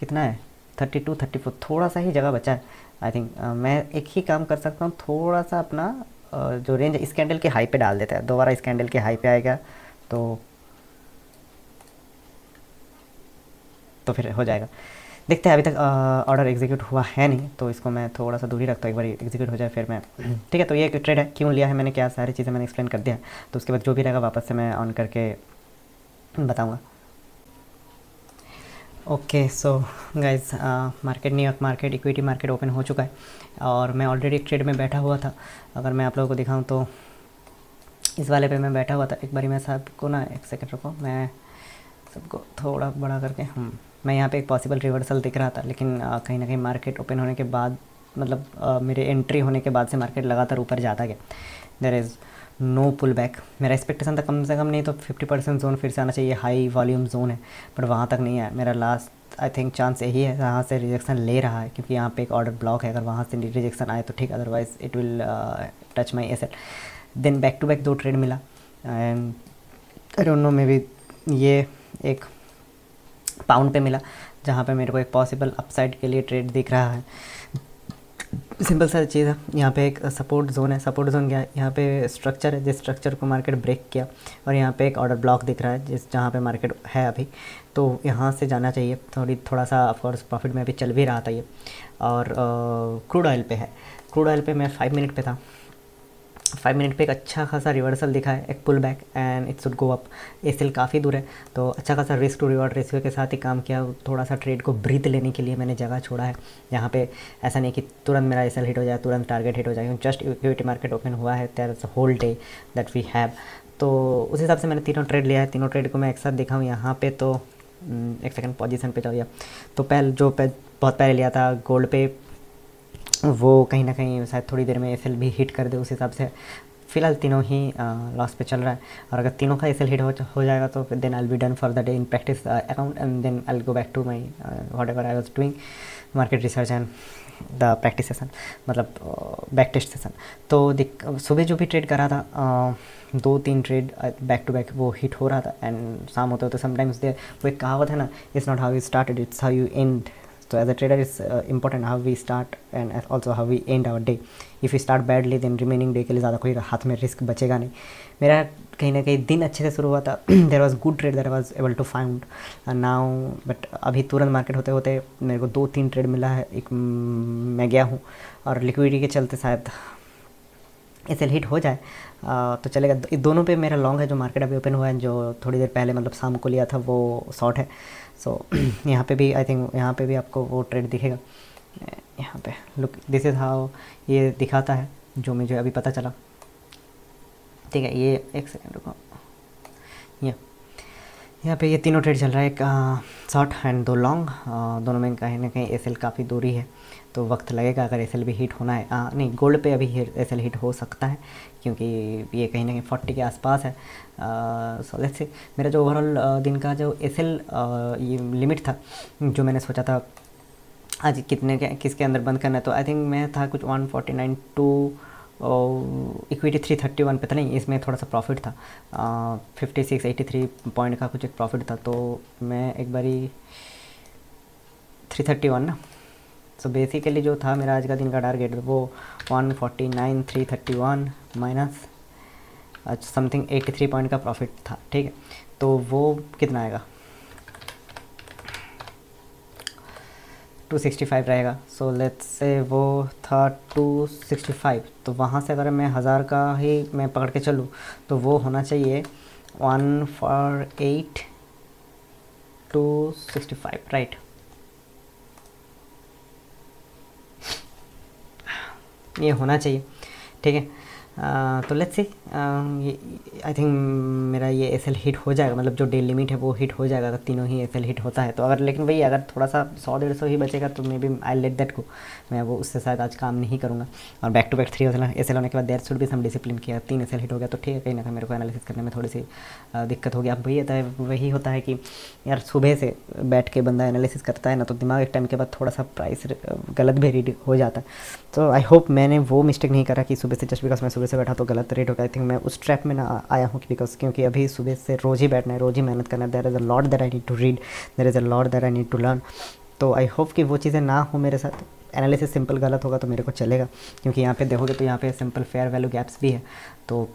कितना है 32 34, थोड़ा सा ही जगह बचा है आई थिंक। मैं एक ही काम कर सकता हूँ, थोड़ा सा अपना जो रेंज इस कैंडल के हाई पे डाल देता है, दोबारा इस कैंडल के हाई पे आएगा तो फिर हो जाएगा। देखते हैं, अभी तक ऑर्डर एग्जीक्यूट हुआ है नहीं, तो इसको मैं थोड़ा सा दूर ही रखता हूँ, एक बार एग्जीक्यूट हो जाए फिर मैं ठीक है। तो ये एक ट्रेड है, क्यों लिया है मैंने, क्या सारी चीज़ें मैंने एक्सप्लेन कर दिया है, तो उसके बाद जो भी रहेगा वापस से मैं ऑन करके बताऊँगा। Okay, so guys, New York market, equity market open हो चुका है, और मैं ऑलरेडी एक ट्रेड में बैठा हुआ था। अगर मैं आप लोगों को दिखाऊं तो इस वाले पे मैं बैठा हुआ था। एक बारी मैं सबको ना, एक सेकंड रुको, मैं सबको थोड़ा बड़ा करके, मैं यहाँ पे एक पॉसिबल रिवर्सल दिख रहा था, लेकिन कहीं ना कहीं मार्केट ओपन होने के बाद, मतलब मेरे एंट्री होने के बाद से मार्केट लगातार ऊपर जाता गया, there is no pull back. मेरा एक्सपेक्टेशन था कम से कम नहीं तो 50% जोन फिर से आना चाहिए, हाई वॉल्यूम जोन है, बट वहाँ तक नहीं है। मेरा लास्ट आई थिंक चांस यही है, यहाँ से रिजेक्शन ले रहा है, क्योंकि यहाँ पे एक ऑर्डर ब्लॉक है, अगर वहाँ से रिजेक्शन आए तो ठीक, otherwise it will touch my asset. Then back to back 2 trade मिला, and I don't know, maybe ये एक पाउंड पे मिला, जहाँ पे मेरे को एक पॉसिबल अपसाइड के लिए ट्रेड दिख रहा है। सिंपल सा चीज़ है, यहाँ पे एक सपोर्ट जोन है, सपोर्ट जोन क्या है, यहाँ पे स्ट्रक्चर है, जिस स्ट्रक्चर को मार्केट ब्रेक किया, और यहाँ पे एक ऑर्डर ब्लॉक दिख रहा है जहाँ पे मार्केट है अभी, तो यहाँ से जाना चाहिए। थोड़ा सा ऑफकोर्स प्रॉफिट में अभी चल भी रहा था ये, और क्रूड ऑयल पे है। क्रूड ऑयल पे मैं 5 मिनट पे था, 5 मिनट पे एक अच्छा खासा रिवर्सल दिखा है, एक pull back and it should go up. SL काफ़ी दूर है, तो अच्छा खासा रिस्क टू रिवॉर्ड रेशियो के साथ ही काम किया। थोड़ा सा ट्रेड को ब्रीथ लेने के लिए मैंने जगह छोड़ा है, यहाँ पे ऐसा नहीं कि तुरंत मेरा एसएल हिट हो जाए, तुरंत टारगेट हिट हो जाए। जस्ट इक्विटी मार्केट ओपन हुआ है, there is a whole day that we have, तो उस हिसाब से मैंने तीनों ट्रेड लिया है। तीनों ट्रेड को मैं एक साथ दिखाऊँ यहाँ पे, तो एक सेकेंड पोजीशन पे जाओ। तो बहुत पहले लिया था गोल्ड पे, वो कहीं ना कहीं शायद थोड़ी देर में एसएल भी हिट कर दे, उस हिसाब से फ़िलहाल तीनों ही लॉस पे चल रहा है। और अगर तीनों का एसएल हिट हो जाएगा तो then I will be done for the day in practice account, and then I will go back to my whatever I was doing market research and the practice session, मतलब back test session. तो सुबह जो भी trade कर रहा था, 2-3 trade back to back वो hit हो रहा था, एंड शाम होते होते समटाइम्स देयर, वो एक कहावत है ना, it's not how you started, it's how you and. So as a trader, it's important how we start and also how we end our day. If we start badly, then remaining day के लिए ज़्यादा कोई हाथ में risk बचेगा नहीं। मेरा कहीं ना कहीं दिन अच्छे से शुरू हुआ था, there was good trade that I was able to found now, but अभी तुरंत मार्केट होते होते मेरे को 2-3 ट्रेड मिला है, एक मैं गया हूँ, और लिक्विडिटी के चलते शायद एसएल हिट हो जाए तो चलेगा। दोनों पे मेरा लॉन्ग है, जो मार्केट अभी ओपन हुआ है, जो थोड़ी देर पहले मतलब शाम को लिया था, वो शॉर्ट है। सो यहाँ पे भी आई थिंक, यहाँ पे भी आपको वो ट्रेड दिखेगा। यहाँ पे लुक, दिस इज़ हाउ ये दिखाता है, जो मुझे अभी पता चला, ठीक है। ये एक सेकेंड रुको, यहाँ पे ये तीनों ट्रेड चल रहा है, एक शॉर्ट एंड दो लॉन्ग, दोनों में कहीं ना कहीं एसएल काफ़ी दूरी है, तो वक्त लगेगा अगर एसएल भी हिट होना है। नहीं, गोल्ड पे अभी एसएल हिट हो सकता है क्योंकि ये कहीं ना कहीं 40 के आसपास है। सो लेट्स से मेरा जो ओवरऑल दिन का जो एसएल ये लिमिट था, जो मैंने सोचा था आज कितने के किसके अंदर बंद करना है, तो आई थिंक मैं था कुछ 149 टू इक्विटी 331 पे था। नहीं, इसमें थोड़ा सा प्रॉफिट था, 5683 पॉइंट का कुछ एक प्रॉफिट था, तो मैं एक बारी 331 ना, सो बेसिकली जो था मेरा आज का दिन का टारगेट वो 149 331 माइनस समथिंग 83 पॉइंट का प्रॉफिट था। ठीक है, तो वो कितना आएगा, 265 रहेगा। सो लेट्स से वो था 265, तो वहाँ से अगर मैं 1000 का ही मैं पकड़ के चलूँ तो वो होना चाहिए 148 265, राइट। ये होना चाहिए। ठीक है, तो लेट्स सी, ये आई थिंक मेरा ये एसएल हिट हो जाएगा, मतलब जो डे लिमिट है वो हिट हो जाएगा अगर तीनों ही एसएल हिट होता है तो। अगर लेकिन वही अगर थोड़ा सा 100-150 ही बचेगा तो maybe I let that go, मैं वो उससे शायद आज काम नहीं करूँगा। और बैक टू बैक 3 एसएल होने के बाद देयर शुड भी सम डिसिप्लिन किया, 3 एसएल हिट हो गया तो ठीक है, कहीं ना कहीं मेरे को एनालिसिस करने में थोड़ी सी दिक्कत होगी। अब वही होता है कि यार सुबह से बैठ के बंदा एनालिसिस करता है ना, तो दिमाग एक टाइम के बाद थोड़ा सा प्राइस गलत भी रीड हो जाता है। तो आई होप मैंने वो मिस्टेक नहीं करा कि सुबह से जस्ट बिकॉज मैं सुबह से बैठा तो गलत रेट हो गया। आई थिंक मैं उस ट्रैप में ना आया हूँ बिकॉज क्योंकि अभी सुबह से रोज़ ही बैठना है, रोज़ ही मेहनत करना है। There is a lot that I need to read, there is a lot that I need to learn. तो आई होप कि वो चीज़ें ना हो मेरे साथ। एनालिसिस सिंपल गलत होगा तो मेरे को चलेगा, क्योंकि यहाँ पे देखोगे तो यहाँ पे सिंपल फेयर वैल्यू गैप्स भी है, तो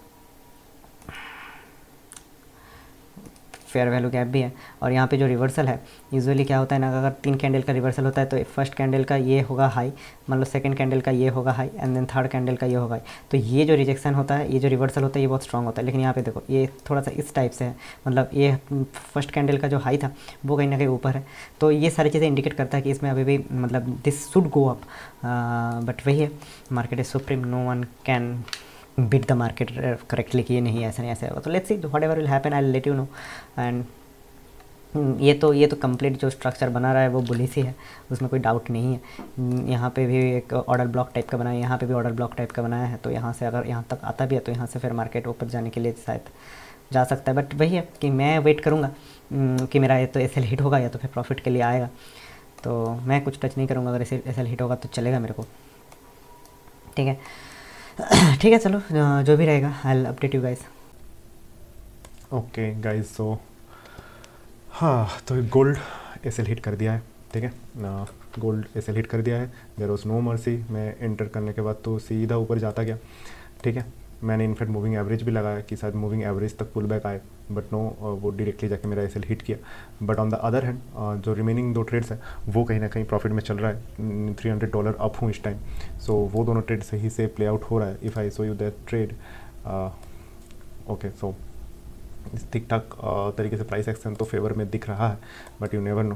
फेयर वैल्यू गैप भी है। और यहाँ पे जो रिवर्सल है, यूजुअली क्या होता है ना, अगर 3 कैंडल का रिवर्सल होता है तो फर्स्ट कैंडल का ये होगा हाई, मान लो सेकंड कैंडल का ये होगा high, and then third candle का ये होगा हाई। तो ये जो रिजेक्शन होता है, ये जो रिवर्सल होता है, ये बहुत स्ट्रांग होता है। लेकिन यहाँ पे देखो ये थोड़ा सा इस टाइप से है, मतलब ये फर्स्ट कैंडल का जो हाई था वो कहीं ना कहीं ऊपर है, तो ये सारी चीज़ें इंडिकेट करता है कि इसमें अभी भी मतलब this should go up, but वही है, market is supreme, no one can beat the market correctly कि ये नहीं ऐसा नहीं ऐसा होगा। तो let's see whatever will happen, I will let you know. And ये तो कंप्लीट जो स्ट्रक्चर बना रहा है वो बुलिश ही है, उसमें कोई डाउट नहीं है। यहाँ पे भी एक ऑर्डर ब्लॉक टाइप का बनाया है, यहाँ पे भी ऑर्डर ब्लॉक टाइप का बनाया है, तो यहाँ से अगर यहाँ तक आता भी है तो यहाँ से फिर मार्केट ऊपर जाने के लिए शायद जा सकता है। बट वही है कि मैं वेट करूँगा कि मेरा ये तो एसएल हिट होगा या तो फिर प्रॉफिट के लिए आएगा, तो मैं कुछ टच नहीं करूँगा। अगर एसएल हिट होगा तो चलेगा मेरे को, ठीक है। ठीक है, चलो जो भी रहेगा I will update you guys. Okay guys, so हाँ, तो गोल्ड एसएल हिट कर दिया है, ठीक है ना, गोल्ड एसएल हिट कर दिया है। देयर वाज नो मर्सी, मैं एंटर करने के बाद तो सीधा ऊपर जाता गया, ठीक है। मैंने इनफैक्ट मूविंग एवरेज भी लगाया कि शायद मूविंग एवरेज तक पुल बैक आए, बट नो, वो डायरेक्टली जाके मेरा एसएल हिट किया। But on the other hand जो रिमेनिंग 2 ट्रेड्स हैं वो कहीं ना कहीं प्रॉफिट में चल रहा है, $300 अप हूँ इस टाइम। सो वो दोनों ट्रेड सही से प्ले आउट हो रहा है। If I show you that trade, okay, so ठीक ठाक तरीके से प्राइस एक्शन तो फेवर में दिख रहा है, but you never know,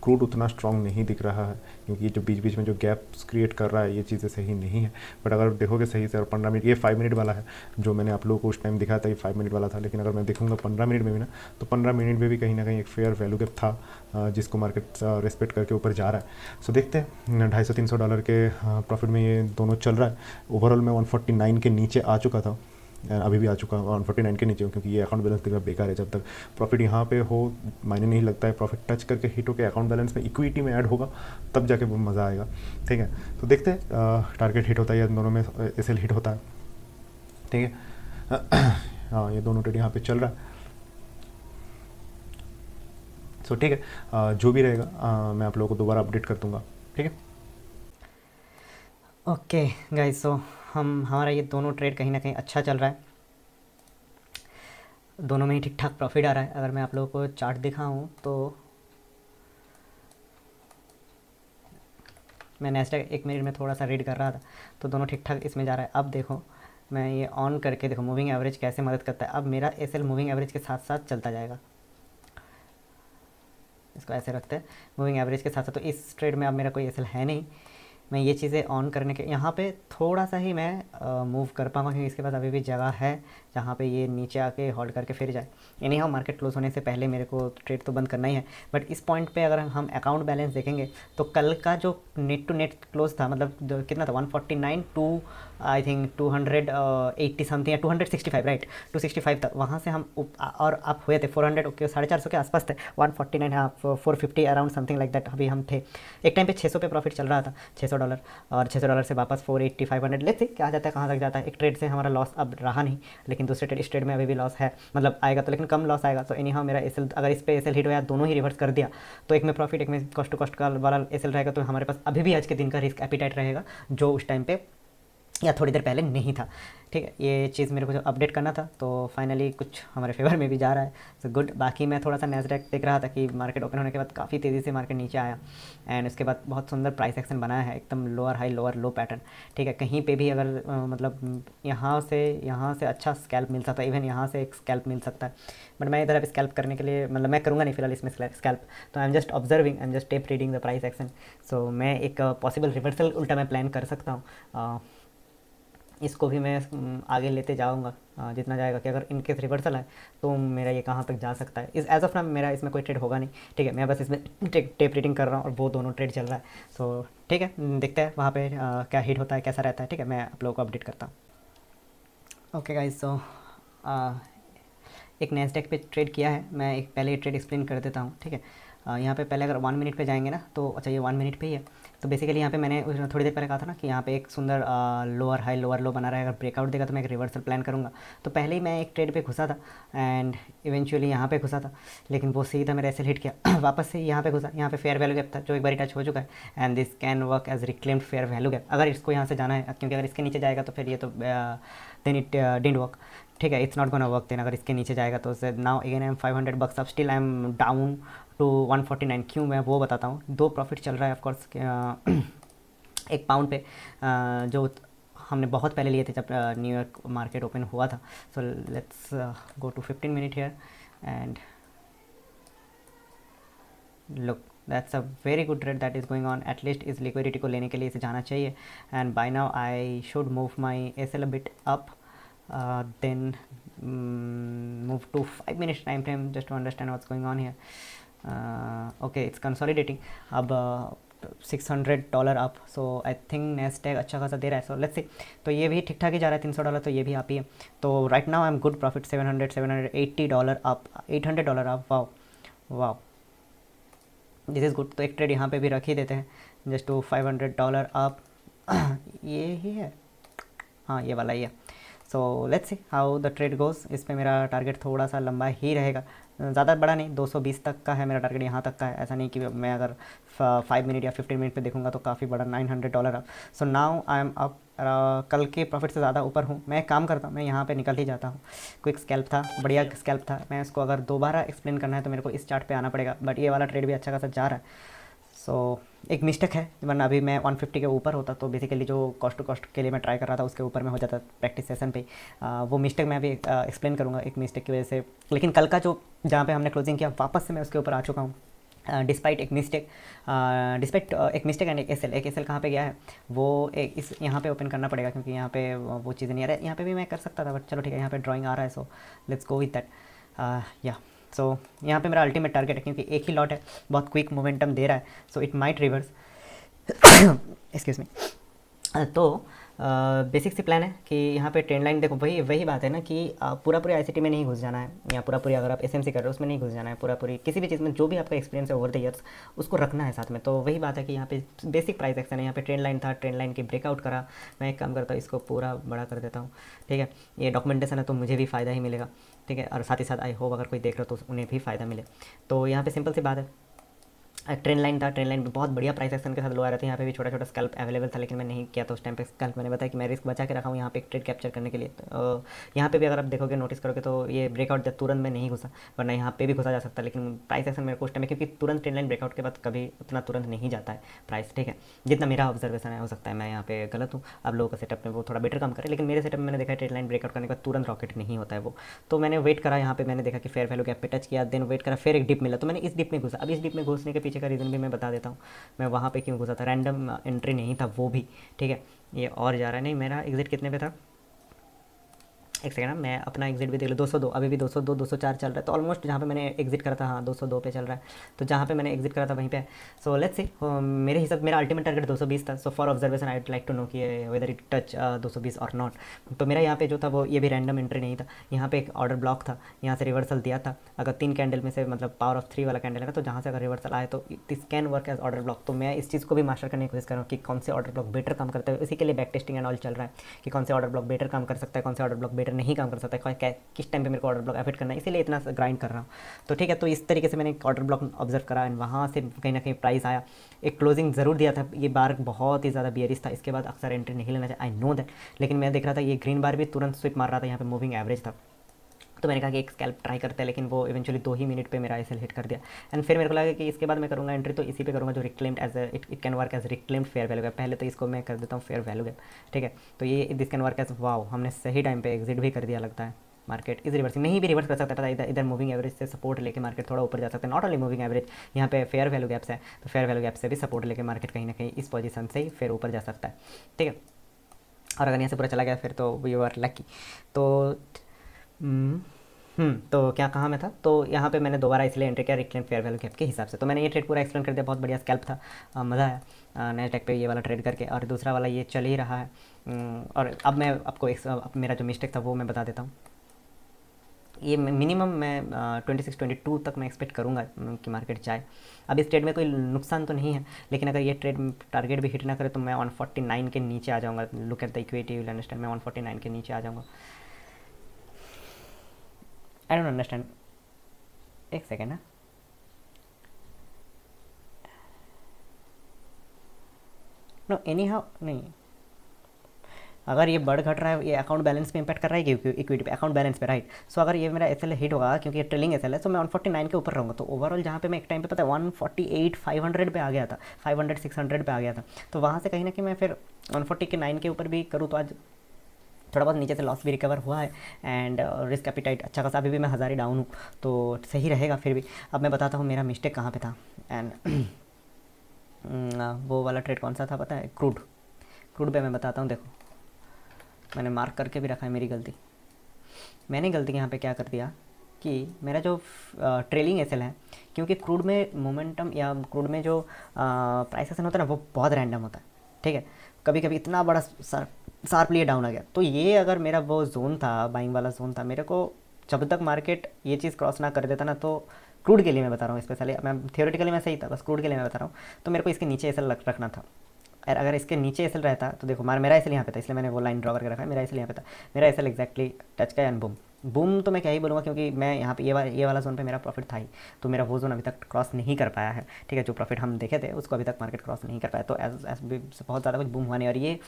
crude उतना स्ट्रांग नहीं दिख रहा है, क्योंकि जो बीच बीच में जो गैप्स क्रिएट कर रहा है ये चीज़ें सही नहीं है। बट अगर देखोगे सही से, और 15 मिनट, ये 5 मिनट वाला है जो मैंने आप लोगों को उस टाइम दिखाया था, ये 5 मिनट वाला था, लेकिन अगर मैं देखूंगा 15 मिनट में भी ना, तो 15 मिनट में भी कहीं ना कहीं एक फेयर वैल्यू गैप था, जिसको मार्केट रेस्पेक्ट करके ऊपर जा रहा है। सो देखते हैं, $250-300 के प्रॉफिट में ये दोनों चल रहा है। ओवरऑल मैं 149 के नीचे आ चुका था, अभी भी आ चुका हूँ 149 के नीचे हूँ, क्योंकि ये अकाउंट बैलेंस दिख बेकार है। जब तक प्रॉफिट यहाँ पे हो, मायने नहीं लगता है, प्रॉफिट टच करके हिट होकर अकाउंट बैलेंस में इक्विटी में ऐड होगा, तब जाके वो मज़ा आएगा, ठीक है। तो देखते हैं टारगेट हिट होता है या दोनों में एसएल हिट होता है, ठीक है। हाँ, ये दोनों ट्रेड यहाँ पे चल रहा है, सो ठीक है, जो भी रहेगा मैं आप लोगों को दोबारा अपडेट कर दूँगा, ठीक है। ओके गाइस, सो हमारा ये दोनों ट्रेड कहीं ना कहीं अच्छा चल रहा है, दोनों में ही ठीक ठाक प्रॉफिट आ रहा है। अगर मैं आप लोगों को चार्ट दिखाऊं तो मैं नैस्डैक 1 मिनट में थोड़ा सा रीड कर रहा था, तो दोनों ठीक ठाक इसमें जा रहा है। अब देखो, मैं ये ऑन करके देखो मूविंग एवरेज कैसे मदद करता है। अब मेरा एसएल मूविंग एवरेज के साथ साथ चलता जाएगा, इसको ऐसे रखते हैं मूविंग एवरेज के साथ साथ। तो इस ट्रेड में अब मेरा कोई एसएल है नहीं, मैं ये चीज़ें ऑन करने के यहाँ पे थोड़ा सा ही मैं मूव कर पाऊँगा, क्योंकि इसके पास अभी भी जगह है जहाँ पे ये नीचे आके होल्ड करके फिर जाए। एनी हाउ मार्केट क्लोज होने से पहले मेरे को ट्रेड तो बंद करना ही है। बट इस पॉइंट पे अगर हम अकाउंट बैलेंस देखेंगे तो कल का जो नेट टू नेट क्लोज था, मतलब जो कितना था 149 टू आई थिंक 280 समथिंग या 265 राइट, 265 था। वहाँ से हम और अप हुए थे 400 ओके 450 के आसपास थे, 149 हाँ 450 अराउंड समथिंग लाइक दैट अभी हम थे। एक टाइम पे 600 पे प्रॉफिट चल रहा था, $600, और $600 से वापस 480 500 लेट्स सी क्या जाता है, कहाँ तक जाता है। एक ट्रेड से हमारा लॉस अब रहा नहीं, लेकिन दूसरे ट्रेड इस ट्रेड में अभी भी लॉस है, मतलब आएगा तो लेकिन कम लॉस आएगा। तो एनी हाउ मेरा एसएल अगर इस पे एसएल हिट हुआ, दोनों ही रिवर्स कर दिया, तो एक में प्रॉफिट एक में कॉस्ट टू कॉस्ट का वाला एसएल रहेगा, तो हमारे पास अभी भी आज के दिन का रिस्क एपिटाइट रहेगा जो उस टाइम पे या थोड़ी देर पहले नहीं था। ठीक है, ये चीज़ मेरे को जो अपडेट करना था, तो फाइनली कुछ हमारे फेवर में भी जा रहा है, सो गुड। बाकी मैं थोड़ा सा नैस्डैक देख रहा था कि मार्केट ओपन होने के बाद काफ़ी तेज़ी से मार्केट नीचे आया, एंड उसके बाद बहुत सुंदर प्राइस एक्शन बनाया है, एकदम लोअर हाई लोअर लो पैटर्न। ठीक है, कहीं पे भी अगर मतलब यहाँ से अच्छा स्कैल्प मिल सकता है, इवन यहाँ से एक स्कैल्प मिल सकता है, बट मैं इधर अब स्कैल्प करने के लिए मतलब मैं करूँगा नहीं फिलहाल इसमें स्कैल्प, तो I am just observing, I am just tape reading the price action. So मैं एक पॉसिबल रिवर्सल उल्टा मैं प्लान कर सकता हूँ, इसको भी मैं आगे लेते जाऊँगा जितना जाएगा, कि अगर इनकेस रिवर्सल है तो मेरा ये कहाँ तक जा सकता है। इस एज ऑफ नाउ मेरा इसमें कोई ट्रेड होगा नहीं, ठीक है, मैं बस इसमें टेप रीडिंग कर रहा हूँ और वो दोनों ट्रेड चल रहा है। सो ठीक है, देखते हैं वहाँ पे क्या हिट होता है, कैसा रहता है। ठीक है, मैं आप लोगों को अपडेट करता हूँ। ओके गाइस, सो एक नैस्डैक पे ट्रेड किया है, मैं एक पहले ट्रेड एक्सप्लेन कर देता हूँ। ठीक है, यहाँ पे पहले अगर 1 मिनट पे जाएंगे ना, तो अच्छा ये 1 मिनट पे ही है। तो बेसिकली यहाँ पे मैंने थोड़ी देर पहले कहा था ना कि यहाँ पे एक सुंदर लोअर हाई लोअर लो बना रहेगा, ब्रेकआउट देगा तो मैं एक रिवर्सल प्लान करूँगा। तो पहले ही मैं एक ट्रेड पे घुसा था एंड इवेंचुअली यहाँ पे घुसा था, लेकिन वो सीधा मेरा ऐसे हिट किया वापस से यहाँ पे घुसा, यहाँ पे फेयर वैल्यू गैप था जो एक बार टच हो चुका है, and this can work as reclaimed fair value gap. अगर इसको यहाँ से जाना है, क्योंकि अगर इसके नीचे जाएगा तो फिर ये तो देन इट डिडंट वर्क। ठीक है, it's not gonna work then अगर इसके नीचे जाएगा तो। नाउ अगेन आई एम $500, अब still I am down to 149। क्यों, मैं वो बताता हूँ। दो प्रॉफिट चल रहा है ऑफकोर्स एक पाउंड पे जो हमने बहुत पहले लिए थे जब न्यूयॉर्क मार्केट ओपन हुआ था। So let's go to 15 minute here and look, that's a very good trade that is going on. At least इस लिक्विडिटी को लेने के लिए इसे जाना चाहिए, and by now I should move my SL a bit up, then move to 5 minutes time frame just to understand what's going on here. Okay, it's consolidating अब $600 up, so I think Nasdaq अच्छा खासा दे रहा है। So let's see, तो ये भी ठीक ठाक ही जा रहा है, $300 तो ये भी आप ही है। तो right now I am good profit, $780 up, $800 up. Wow wow, this is good. तो एक ट्रेड यहाँ पे भी रख ही देते हैं, जस्ट टू $500 अप ये ही है, हाँ ये वाला ही है। So let's see how the trade goes. इस पे मेरा टारगेट थोड़ा सा लंबा ही रहेगा, ज़्यादा बड़ा नहीं, 220 तक का है मेरा टारगेट, यहाँ तक का है। ऐसा नहीं कि मैं अगर 5 मिनट या 15 मिनट पे देखूंगा तो काफ़ी बड़ा $900 up. So now I M up, कल के प्रॉफिट से ज़्यादा ऊपर हूँ। मैं एक काम करता हूँ, मैं यहाँ पे निकल ही जाता हूँ। क्विक स्कैल्प था, बढ़िया स्कैल्प था, मैं इसको अगर दोबारा एक्सप्लेन करना है तो मेरे को इस चार्ट पे आना पड़ेगा, बट ये वाला ट्रेड भी अच्छा खासा जा रहा है। सो एक मिस्टेक है, वरना अभी मैं 150 के ऊपर होता तो बेसिकली जो कॉस्ट टू कॉस्ट के लिए मैं ट्राई कर रहा था उसके ऊपर में हो जाता प्रैक्टिस सेशन पे। वो मिस्टेक मैं अभी एक्सप्लेन करूँगा, एक मिस्टेक की वजह से। लेकिन कल का जो जहाँ पे हमने क्लोजिंग किया वापस से मैं उसके ऊपर आ चुका हूँ, डिस्पाइट एक मिस्टेक, एक मिस्टेक एंड एक एसएल कहाँ पे गया है वो एक इस यहाँ पे ओपन करना पड़ेगा, क्योंकि यहाँ पे वो चीज़ें नहीं आ रहा है। यहाँ पे भी मैं कर सकता था, बट चलो ठीक है, यहाँ पे ड्राइंग आ रहा है, सो लेट्स गो विद दैट। या सो यहाँ पे मेरा अल्टीमेट टारगेट है, क्योंकि एक ही लॉट है, बहुत क्विक मोमेंटम दे रहा है, so it might reverse excuse me. तो बेसिक सी प्लान है कि यहाँ पे ट्रेंड लाइन देखो, वही बात है ना कि पूरा पूरी आईसीटी में नहीं घुस जाना है, या पूरा पूरी अगर आप एसएमसी कर रहे हो उसमें नहीं घुस जाना है, पूरा पूरी किसी भी चीज़ में जो भी आपका एक्सपीरियंस है ओवर द ईयर्स उसको रखना है साथ में। तो वही बात है कि यहाँ पे बेसिक प्राइस एक्शन है, यहाँ पे ट्रेंड लाइन था, ट्रेंड लाइन की ब्रेकआउट करा। मैं एक काम करता हूँ, इसको पूरा बड़ा कर देता हूँ, ठीक है। ये डॉक्यूमेंटेशन है तो मुझे भी फ़ायदा ही मिलेगा, ठीक है, और साथ ही साथ आई होप अगर कोई देख रहा हो तो उन्हें भी फ़ायदा मिले। तो यहाँ पे सिंपल सी बात है, ट्रेंड लाइन था, ट्रेंड लाइन पे बहुत बढ़िया प्राइस एक्शन के साथ लो आ रहा था। यहाँ पे भी छोटा छोटा स्कैल्प अवेलेबल था, लेकिन मैं नहीं किया था उस टाइम पे स्कैल्प। मैंने बताया कि मैं रिस्क बचा के रखा हूँ यहाँ पे एक ट्रेड कैप्चर करने के लिए। तो यहाँ पे भी अगर आप देखोगे, नोटिस करोगे तो ये ब्रेकआउट तुरंत में नहीं घुसा, वरना यहाँ पे भी घुसा जा सकता है। लेकिन प्राइस एक्शन मेरे को उस टाइम में, क्योंकि तुरंत ट्रेंड लाइन ब्रेकआउट के बाद कभी उतना तुरंत नहीं जाता है प्राइस, ठीक है, जितना मेरा ऑब्जर्वेशन है। हो सकता है मैं यहाँ पे गलत हूँ, आप लोगों का सेटअप में वो थोड़ा बेटर काम करे, लेकिन मेरे सेटअप में मैंने देखा ट्रेंड लाइन ब्रेकआउट करने के बाद तुरंत रॉकेट नहीं होता है वो। तो मैंने वेट करा, यहाँ पे मैंने देखा कि फेयर वैल्यू गैप पे टच किया, देन वेट करा, फिर एक डिप मिला, तो मैंने इस डिप में घुसा। अब इस डिप में घुसने के पीछे पीछे का रीज़न भी मैं बता देता हूँ, मैं वहाँ पे क्यों घुसा था, रैंडम एंट्री नहीं था वो भी, ठीक है। ये और जा रहा है, नहीं मेरा एग्ज़िट कितने पे था, एक सेकंड ना, मैं अपना एग्जिट भी देख लो, 202, अभी भी 202 204 चल रहा है, तो ऑलमोस्ट जहाँ पे मैंने एग्जिट करा था, हाँ 202 पे चल रहा है, तो जहाँ पे मैंने एग्जिट करा था वहीं पे। सो लेट्स सी, मेरे हिसाब मेरा अल्टीमेट टारगेट 220 था। So for observation I would like to know कि वेदर इट टच 220 और नॉट। तो मेरा यहाँ पे जो था वो ये भी रैंडम एंट्री नहीं था, यहाँ पे एक ऑर्डर ब्लॉक था, यहाँ से रिवर्सल दिया था, अगर 3 कैंडल में से मतलब पावर ऑफ 3 वाला कैंडल है, तो जहाँ से अगर रिवर्सल आए तो this can work as order block. तो मैं इस चीज़ को भी मास्टर करने की कोशिश कर रहा हूँ कि कौन से ऑर्डर ब्लॉक बेटर काम करते हैं, इसी के लिए बैक टेस्टिंग एंड ऑल चल रहा है कि कौन से ऑर्डर ब्लॉक बेटर काम कर सकता है, कौन से ऑर्डर ब्लॉक बेटर नहीं काम कर सकता है, किस टाइम पे मेरे को ऑर्डर ब्लॉक एफेक्ट करना है, इसीलिए इतना ग्राइंड कर रहा हूँ। तो ठीक है, तो इस तरीके से मैंने एक ऑर्डर ब्लॉक ऑब्जर्व करा एंड वहाँ से कहीं ना कहीं प्राइस आया, एक क्लोजिंग ज़रूर दिया था, ये बार बहुत ही ज़्यादा बियरिश था, इसके बाद अक्सर एंट्री नहीं लेना चाहिए, आई नो दैट, लेकिन मैं देख रहा था ये ग्रीन बार भी तुरंत स्विप मार रहा था, यहाँ पे मूविंग एवरेज था, तो मैंने कहा कि एक स्कैल्प ट्राई करते हैं, लेकिन वो इवेंचुअली 2 ही मिनट पे मेरा एसएल हिट कर दिया। एंड फिर मेरे को लगा कि इसके बाद मैं करूँगा एंट्री तो इसी पे करूँगा जो reclaimed as it can work as reclaimed fair value gap, पहले तो इसको मैं कर देता हूँ फेयर वैल्यू गैप, ठीक है। तो ये this can work as, wow हमने सही टाइम पे एग्जिट भी कर दिया लगता है। मार्केट इज रिवर्सिंग, नहीं भी रिवर्स कर सकता था, इधर मूविंग एवरेज से सपोर्ट लेके मार्केट थोड़ा ऊपर जा सकता है, नॉट ओनली मूविंग एवरेज, यहाँ पे फेयर वैल्यू गैप्स है, तो फेयर वैल्यू गैप से भी सपोर्ट लेके मार्केट कहीं ना कहीं इस पोजीशन से ही फिर ऊपर जा सकता है, ठीक है। और अगर यहाँ से पूरा चला गया फिर तो वी आर लकी। तो तो क्या कहाँ मैं था, तो यहाँ पे मैंने दोबारा इसलिए एंट्री किया रिक्लेम फेयर वैल्यू गैप के हिसाब से। तो मैंने ये ट्रेड पूरा एक्सप्लेन कर दिया, बहुत बढ़िया स्कैल्प था, मज़ा आया नैस्डैक पे ये वाला ट्रेड करके, और दूसरा वाला ये चल ही रहा है। और अब मैं आपको अब मेरा जो मिस्टेक था वो मैं बता देता हूँ। ये मिनिमम मैं 26 22 तक मैं एक्सपेक्ट करूँगा कि मार्केट जाए। अब इस ट्रेड में कोई नुकसान तो नहीं है, लेकिन अगर ये ट्रेड टारगेट भी हिट ना करे तो मैं 149 के नीचे आ जाऊँगा। Look at the equity, will understand, मैं 149 के नीचे आ जाऊँगा। आई डोंट अंडरस्टैंड, एक सेकेंड ना, नो एनी हाउ नहीं, अगर ये बढ़ घट रहा है ये अकाउंट बैलेंस पे इंपैक्ट कर रहा है इक्विटी पे, अकाउंट बैलेंस पे, राइट। सो अगर ये मेरा एसएल हिट होगा क्योंकि ये ट्रेलिंग एसएल है, तो मैं 149 के ऊपर रहूँगा। तो ओवरऑल जहाँ पे मैं एक टाइम पे पता है 148 500 पे आ गया था, 500 600 पे आ गया था, तो वहाँ से कहीं ना कहीं मैं फिर 140 के 9 के ऊपर भी करूँ तो आज थोड़ा बहुत नीचे से लॉस भी रिकवर हुआ है एंड रिस्क एपिटाइट अच्छा खासा, अभी भी मैं हज़ार ही डाउन हूँ तो सही रहेगा फिर भी। अब मैं बताता हूँ मेरा मिस्टेक कहाँ पे था एंड वो वाला ट्रेड कौन सा था पता है, क्रूड पे मैं बताता हूँ। देखो मैंने मार्क करके भी रखा है मेरी गलती, मैंने गलती यहाँ पे क्या कर दिया कि मेरा जो ट्रेलिंग एसएल है, क्योंकि क्रूड में मोमेंटम या क्रूड में जो प्राइस एक्शन होता है ना वो बहुत रैंडम होता है, ठीक है। कभी कभी इतना बड़ा शार्पली डाउन आ गया, तो ये अगर मेरा वो जोन था, बाइंग वाला जोन था, मेरे को जब तक मार्केट ये चीज़ क्रॉस ना कर देता ना, तो क्रूड के लिए मैं बता रहा हूँ स्पेशली, मैं थियोरेटिकली मैं सही था, बस क्रूड के लिए मैं बता रहा हूँ, तो मेरे को इसके नीचे एसएल रखना था। और अगर इसके नीचे एसएल रहता तो देखो मेरा एसएल यहाँ पे था, इसलिए मैंने वो लाइन ड्रॉ करके रखा है, मेरा एसएल यहाँ पे था, मेरा एसएल एक्जैक्टली टच का एंड बूम तो मैं क्या ही बोलूँगा, क्योंकि मैं यहाँ पे ये वाला जोन पे मेरा प्रॉफिट था ही, तो मेरा वो जोन अभी तक क्रॉस नहीं कर पाया है, ठीक है। जो प्रॉफिट हम देखे थे उसको अभी तक मार्केट क्रॉस नहीं कर पाया, तो एज बहुत ज़्यादा कुछ बूम हुआ नहीं। और ये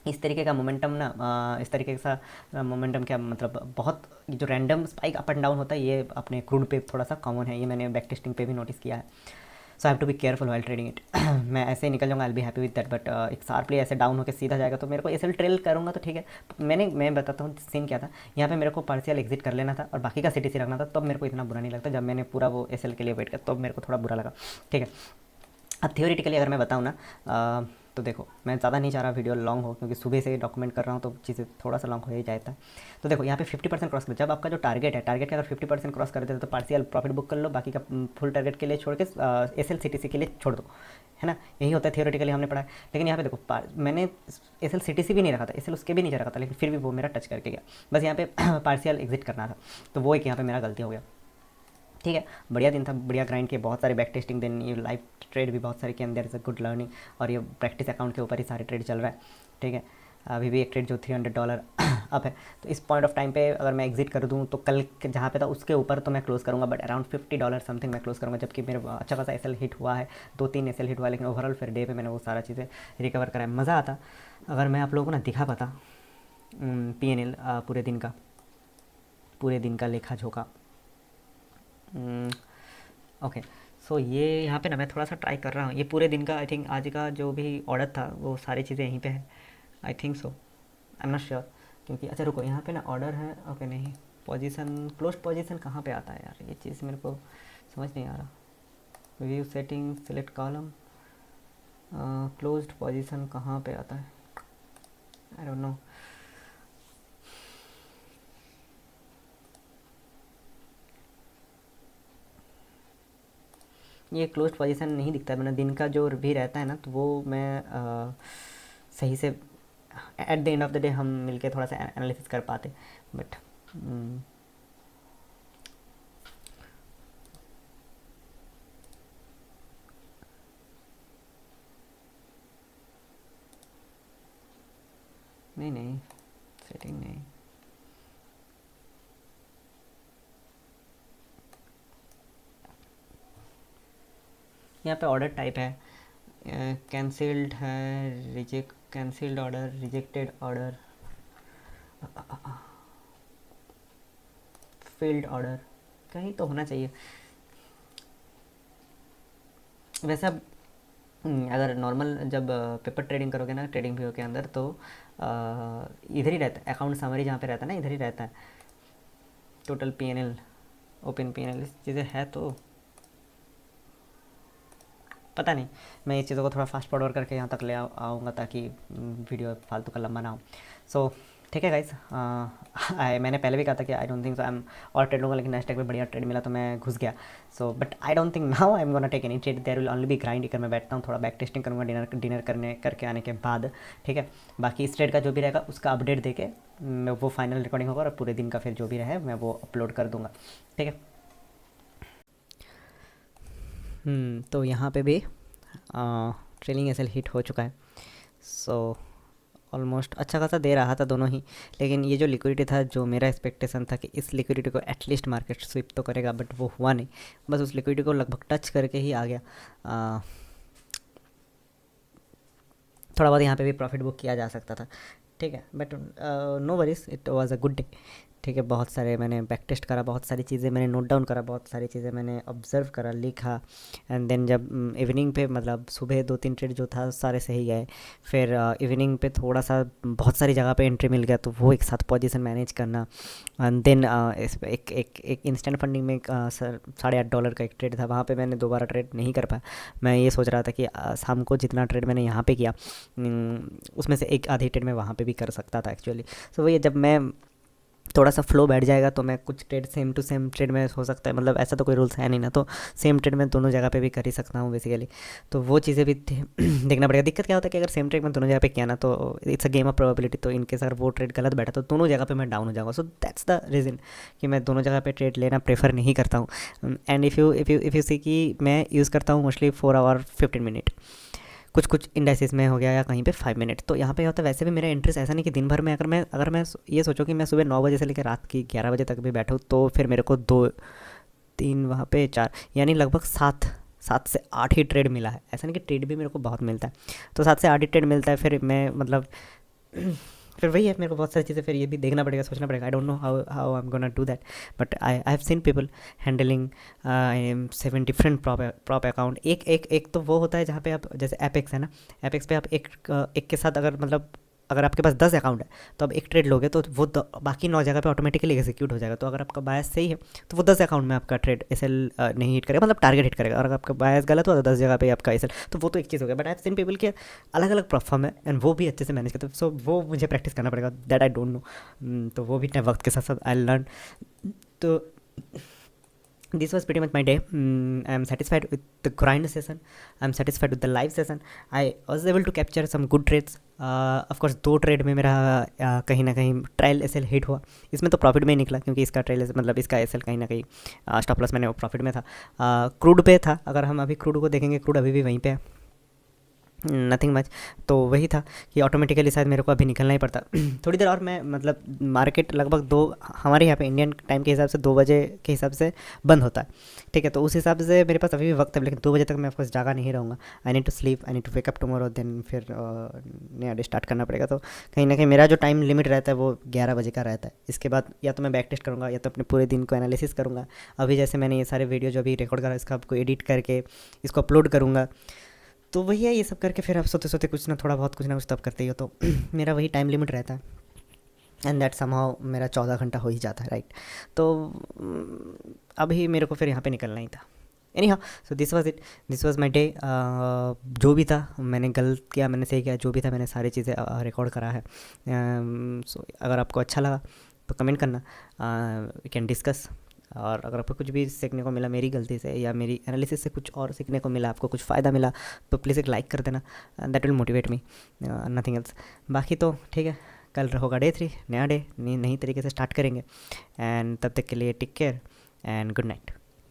इस तरीके का मोमेंटम ना, इस तरीके का मोमेंटम क्या मतलब, बहुत जो random spike up and down होता है ये अपने क्रूड पे थोड़ा सा कॉमन है, ये मैंने बैक टेस्टिंग पे भी नोटिस किया है। So have to be careful while trading it. मैं ऐसे ही निकल जाऊँगा, I be happy with that, but एक शार्पली ऐसे डाउन होकर सीधा जाएगा तो मेरे को एसएल ट्रेल करूँगा तो ठीक है। मैं बताता हूँ सीन क्या था, यहाँ पे मेरे को पार्शियल एग्जिट कर लेना था और बाकी का सीटीसी रखना था, तब मेरे को इतना बुरा नहीं लगता। जब मैंने पूरा वो एसएल के लिए वेट किया तब मेरे को थोड़ा बुरा लगा, ठीक है। अब थियोरेटिकली अगर मैं बताऊँ ना, तो देखो मैं ज़्यादा नहीं चाह रहा वीडियो लॉन्ग हो, क्योंकि सुबह से डॉक्यूमेंट कर रहा हूँ तो चीज़ें थोड़ा सा लॉन्ग हो ही जाता है। तो देखो यहाँ पे 50% क्रॉस कर, जब आपका जो टारगेट है, टारगेट का अगर 50% क्रॉस कर देते तो पार्शियल प्रॉफिट बुक कर लो, बाकी का फुल टारगेट के लिए छोड़ के एसएल सीटीसी के लिए छोड़ दो, है ना। यही होता है थियोरेटिकली हमने पढ़ा है। लेकिन यहाँ पे देखो मैंने एसएल सीटीसी भी नहीं रखा था, एसएल उसके भी नीचे रखा था, लेकिन फिर भी वो मेरा टच करके गया, बस यहाँ पे पार्शियल एग्जिट करना था, तो वो एक यहाँ पे मेरा गलती हो गया, ठीक है। बढ़िया दिन था, बढ़िया ग्राइंड किए, बहुत सारे बैक टेस्टिंग दिन, ये लाइव ट्रेड भी बहुत सारे किए, there is a good learning, और ये प्रैक्टिस अकाउंट के ऊपर ही सारे ट्रेड चल रहा है, ठीक है। अभी भी एक ट्रेड जो $300 अप है, तो इस पॉइंट ऑफ टाइम पे अगर मैं एग्जिट कर दूँ तो कल जहाँ पे था उसके ऊपर तो मैं क्लोज़ करूँगा, बट अराउंड $50 समथिंग मैं क्लोज़ करूँगा, जबकि मेरे अच्छा खासा एसएल हिट हुआ है, 2-3 एसएल हिट हुआ है, लेकिन ओवरऑल फिर डे पे मैंने वो सारा चीज़ें रिकवर कराया। मज़ा आता अगर मैं आप लोगों को ना दिखा पाता PNL पूरे दिन का लेखा जोखा। ओके, सो ये यहाँ पे ना मैं थोड़ा सा ट्राई कर रहा हूँ, ये पूरे दिन का आई थिंक आज का जो भी ऑर्डर था वो सारी चीज़ें यहीं पे है, I think so, I am not sure, क्योंकि अच्छा रुको यहाँ पे ना ऑर्डर है, ओके नहीं, पोजीशन क्लोज पोजीशन कहाँ पे आता है यार, ये चीज़ मेरे को समझ नहीं आ रहा। View setting, select column, closed position कहाँ पे आता है, आई डोंट नो। ये क्लोज्ड पोजीशन नहीं दिखता है, मैंने दिन का जो भी रहता है ना तो वो मैं सही से at the end of the day हम मिलके थोड़ा सा एनालिसिस कर पाते, बट नहीं सेटिंग नहीं। यहाँ पे ऑर्डर टाइप है, कैंसिल्ड है, reject, cancelled order, rejected order, failed order, कहीं तो होना चाहिए वैसे। अब अगर नॉर्मल जब पेपर ट्रेडिंग करोगे ना ट्रेडिंग व्यू के अंदर तो इधर ही रहता है अकाउंट समरी, जहाँ पे रहता है ना इधर ही रहता है टोटल पीएनएल, ओपन पीएनएल चीज़ें है। तो पता नहीं, मैं ये चीज़ों को थोड़ा फास्ट फॉरवर्ड करके यहाँ तक ले आऊँगा ताकि वीडियो फालतू का लंबा ना हो। सो ठीक है गाइस, मैंने पहले भी कहा था कि आई don't think so I am और ट्रेड लूँगा, लेकिन नेक्स्ट में बढ़िया ट्रेड मिला तो मैं घुस गया। So but I don't think now I am gonna take any trade, there will only be grind. कर मैं बैठता हूँ, थोड़ा बैक टेस्टिंग करूँगा डिनर करके आने के बाद, ठीक है। बाकी इस ट्रेड का जो भी रहेगा उसका अपडेट दे के मैं वो फाइनल रिकॉर्डिंग होगा और पूरे दिन का फिर जो भी रहे मैं वो अपलोड कर दूँगा, ठीक है। तो यहाँ पे भी ट्रेलिंग एसएल हिट हो चुका है। सो ऑलमोस्ट अच्छा खासा दे रहा था दोनों ही, लेकिन ये जो लिक्विडिटी था, जो मेरा एक्सपेक्टेशन था कि इस लिक्विडिटी को एटलीस्ट मार्केट स्विप तो करेगा, बट वो हुआ नहीं, बस उस लिक्विडिटी को लगभग टच करके ही आ गया। थोड़ा बहुत यहाँ पे भी प्रॉफिट बुक किया जा सकता था, ठीक है, but no worries, it was a good day, ठीक है। बहुत सारे मैंने बैक टेस्ट करा, बहुत सारी चीज़ें मैंने नोट डाउन करा, बहुत सारी चीज़ें मैंने ऑब्ज़र्व करा, लिखा, एंड देन जब इवनिंग पे मतलब सुबह 2-3 ट्रेड जो था सारे सही गए, फिर इवनिंग पे थोड़ा सा बहुत सारी जगह पे एंट्री मिल गया तो वो एक साथ पोजीशन मैनेज करना, एंड देन एक इंस्टेंट फंडिंग में $8.5 का एक ट्रेड था, वहाँ पे मैंने दोबारा ट्रेड नहीं कर पाया। मैं ये सोच रहा था कि शाम को जितना ट्रेड मैंने यहाँ पे किया उसमें से एक आधी ट्रेड मैं वहाँ पे भी कर सकता था एक्चुअली। सो वही जब मैं थोड़ा सा फ्लो बैठ जाएगा तो मैं कुछ trade same to same trade में हो सकता है, मतलब ऐसा तो कोई रूल्स है नहीं ना, तो सेम ट्रेड में दोनों जगह पे भी कर ही सकता हूँ बेसिकली। तो वो चीज़ें भी देखना पड़ेगा। दिक्कत क्या होता है कि अगर सेम ट्रेड में दोनों जगह पे किया ना तो it's a game of probability, तो इनकेस अगर वो ट्रेड गलत बैठा तो दोनों जगह पे मैं डाउन हो जाऊँगा। सो दैट्स द रीज़न कि मैं दोनों जगह पे ट्रेड लेना प्रेफर नहीं करता हूँ। एंड इफ़ यू सी कि मैं यूज़ करता हूँ मोस्टली 4 आवर 15 मिनट, कुछ इंडाइसिस में हो गया या कहीं पे 5 मिनट। तो यहाँ पे होता है वैसे भी मेरा इंटरेस्ट ऐसा नहीं कि दिन भर में अगर मैं ये सोचूं कि मैं सुबह 9 बजे से लेकर रात की 11 बजे तक भी बैठूँ तो फिर मेरे को 2-3 वहाँ पे 4 यानी लगभग 7 से 8 ही ट्रेड मिला है। ऐसा नहीं कि ट्रेड भी मेरे को बहुत मिलता है, तो 7 से 8 ही ट्रेड मिलता है। फिर मैं मतलब फिर वही है, मेरे को बहुत सारी चीज़ें फिर ये भी देखना पड़ेगा, सोचना पड़ेगा। आई don't know how I am gonna do that, but I have seen people handling 7 different prop account. एक तो वो होता है जहाँ पे आप जैसे एपेक्स है ना, एपेक्स पे आप एक के साथ अगर मतलब अगर आपके पास 10 अकाउंट है तो आप एक ट्रेड लोगे तो वो बाकी 9 जगह पे ऑटोमेटिकली एग्जीक्यूट हो जाएगा। तो अगर आपका बायस सही है तो वो 10 अकाउंट में आपका ट्रेड एसएल नहीं हिट करेगा, मतलब टारगेट हिट करेगा। और अगर आपका बायस गलत हुआ तो 10 जगह पे आपका एसएल, तो वो तो एक चीज़ हो गया। But I have seen people के अलग अलग प्लेटफॉर्म है एंड वो भी अच्छे से मैनेज करते हैं। सो वो मुझे प्रैक्टिस करना पड़ेगा, दैट आई डोंट नो। तो वो भी वक्त के साथ साथ आई लर्न। तो this was pretty much my day. I'm satisfied with the grind session. I'm satisfied with the live session. I was able to capture some good trades. Of course 2 trade में मेरा कहीं ना कहीं trial SL hit हुआ। इसमें तो profit में ही निकला क्योंकि इसका ट्रायल मतलब इसका एसएल कहीं ना कहीं स्टॉप लॉस मैंने वो प्रॉफिट में था। क्रूड पे था, अगर हम अभी क्रूड को देखेंगे, क्रूड अभी भी वहीं पे है, नथिंग मच। तो वही था कि ऑटोमेटिकली शायद मेरे को अभी निकलना ही पड़ता थोड़ी देर और। मैं मतलब मार्केट लगभग 2 हमारे यहाँ पे इंडियन टाइम के हिसाब से 2 बजे के हिसाब से बंद होता है, ठीक है। तो उस हिसाब से मेरे पास अभी भी वक्त है, लेकिन 2 बजे तक मैं ऑफकोर्स जागा नहीं रहूँगा। I need to sleep, I need to wake up tomorrow, then फिर नया डे स्टार्ट करना पड़ेगा। तो कहीं ना कहीं मेरा जो टाइम लिमिट रहता है वो 11 बजे का रहता है। इसके बाद या तो मैं बैक टेस्ट करूँगा या तो अपने पूरे दिन को एनालिसिस करूँगा। अभी जैसे मैंने ये सारे वीडियो जो अभी रिकॉर्ड करा इसका आपको एडिट करके इसको अपलोड करूँगा। तो वही है, ये सब करके फिर आप सोते सोते कुछ ना थोड़ा बहुत कुछ ना कुछ तब करते ही हो। तो मेरा वही टाइम लिमिट रहता है एंड दैट समहाउ मेरा 14 घंटा हो ही जाता है, राइट। तो अभी मेरे को फिर यहाँ पे निकलना ही था। Any how, so this was it, this was my day. जो भी था मैंने गलत किया, मैंने सही किया, जो भी था मैंने सारी चीज़ें रिकॉर्ड करा है। सो अगर आपको अच्छा लगा तो कमेंट करना, वी कैन डिस्कस। और अगर आपको कुछ भी सीखने को मिला मेरी गलती से या मेरी एनालिसिस से कुछ और सीखने को मिला, आपको कुछ फ़ायदा मिला, तो प्लीज़ एक लाइक कर देना, that will motivate me, nothing else. बाकी तो ठीक है, कल होगा डे 3, नया डे, नई तरीके से स्टार्ट करेंगे। एंड तब तक के लिए take care and good night.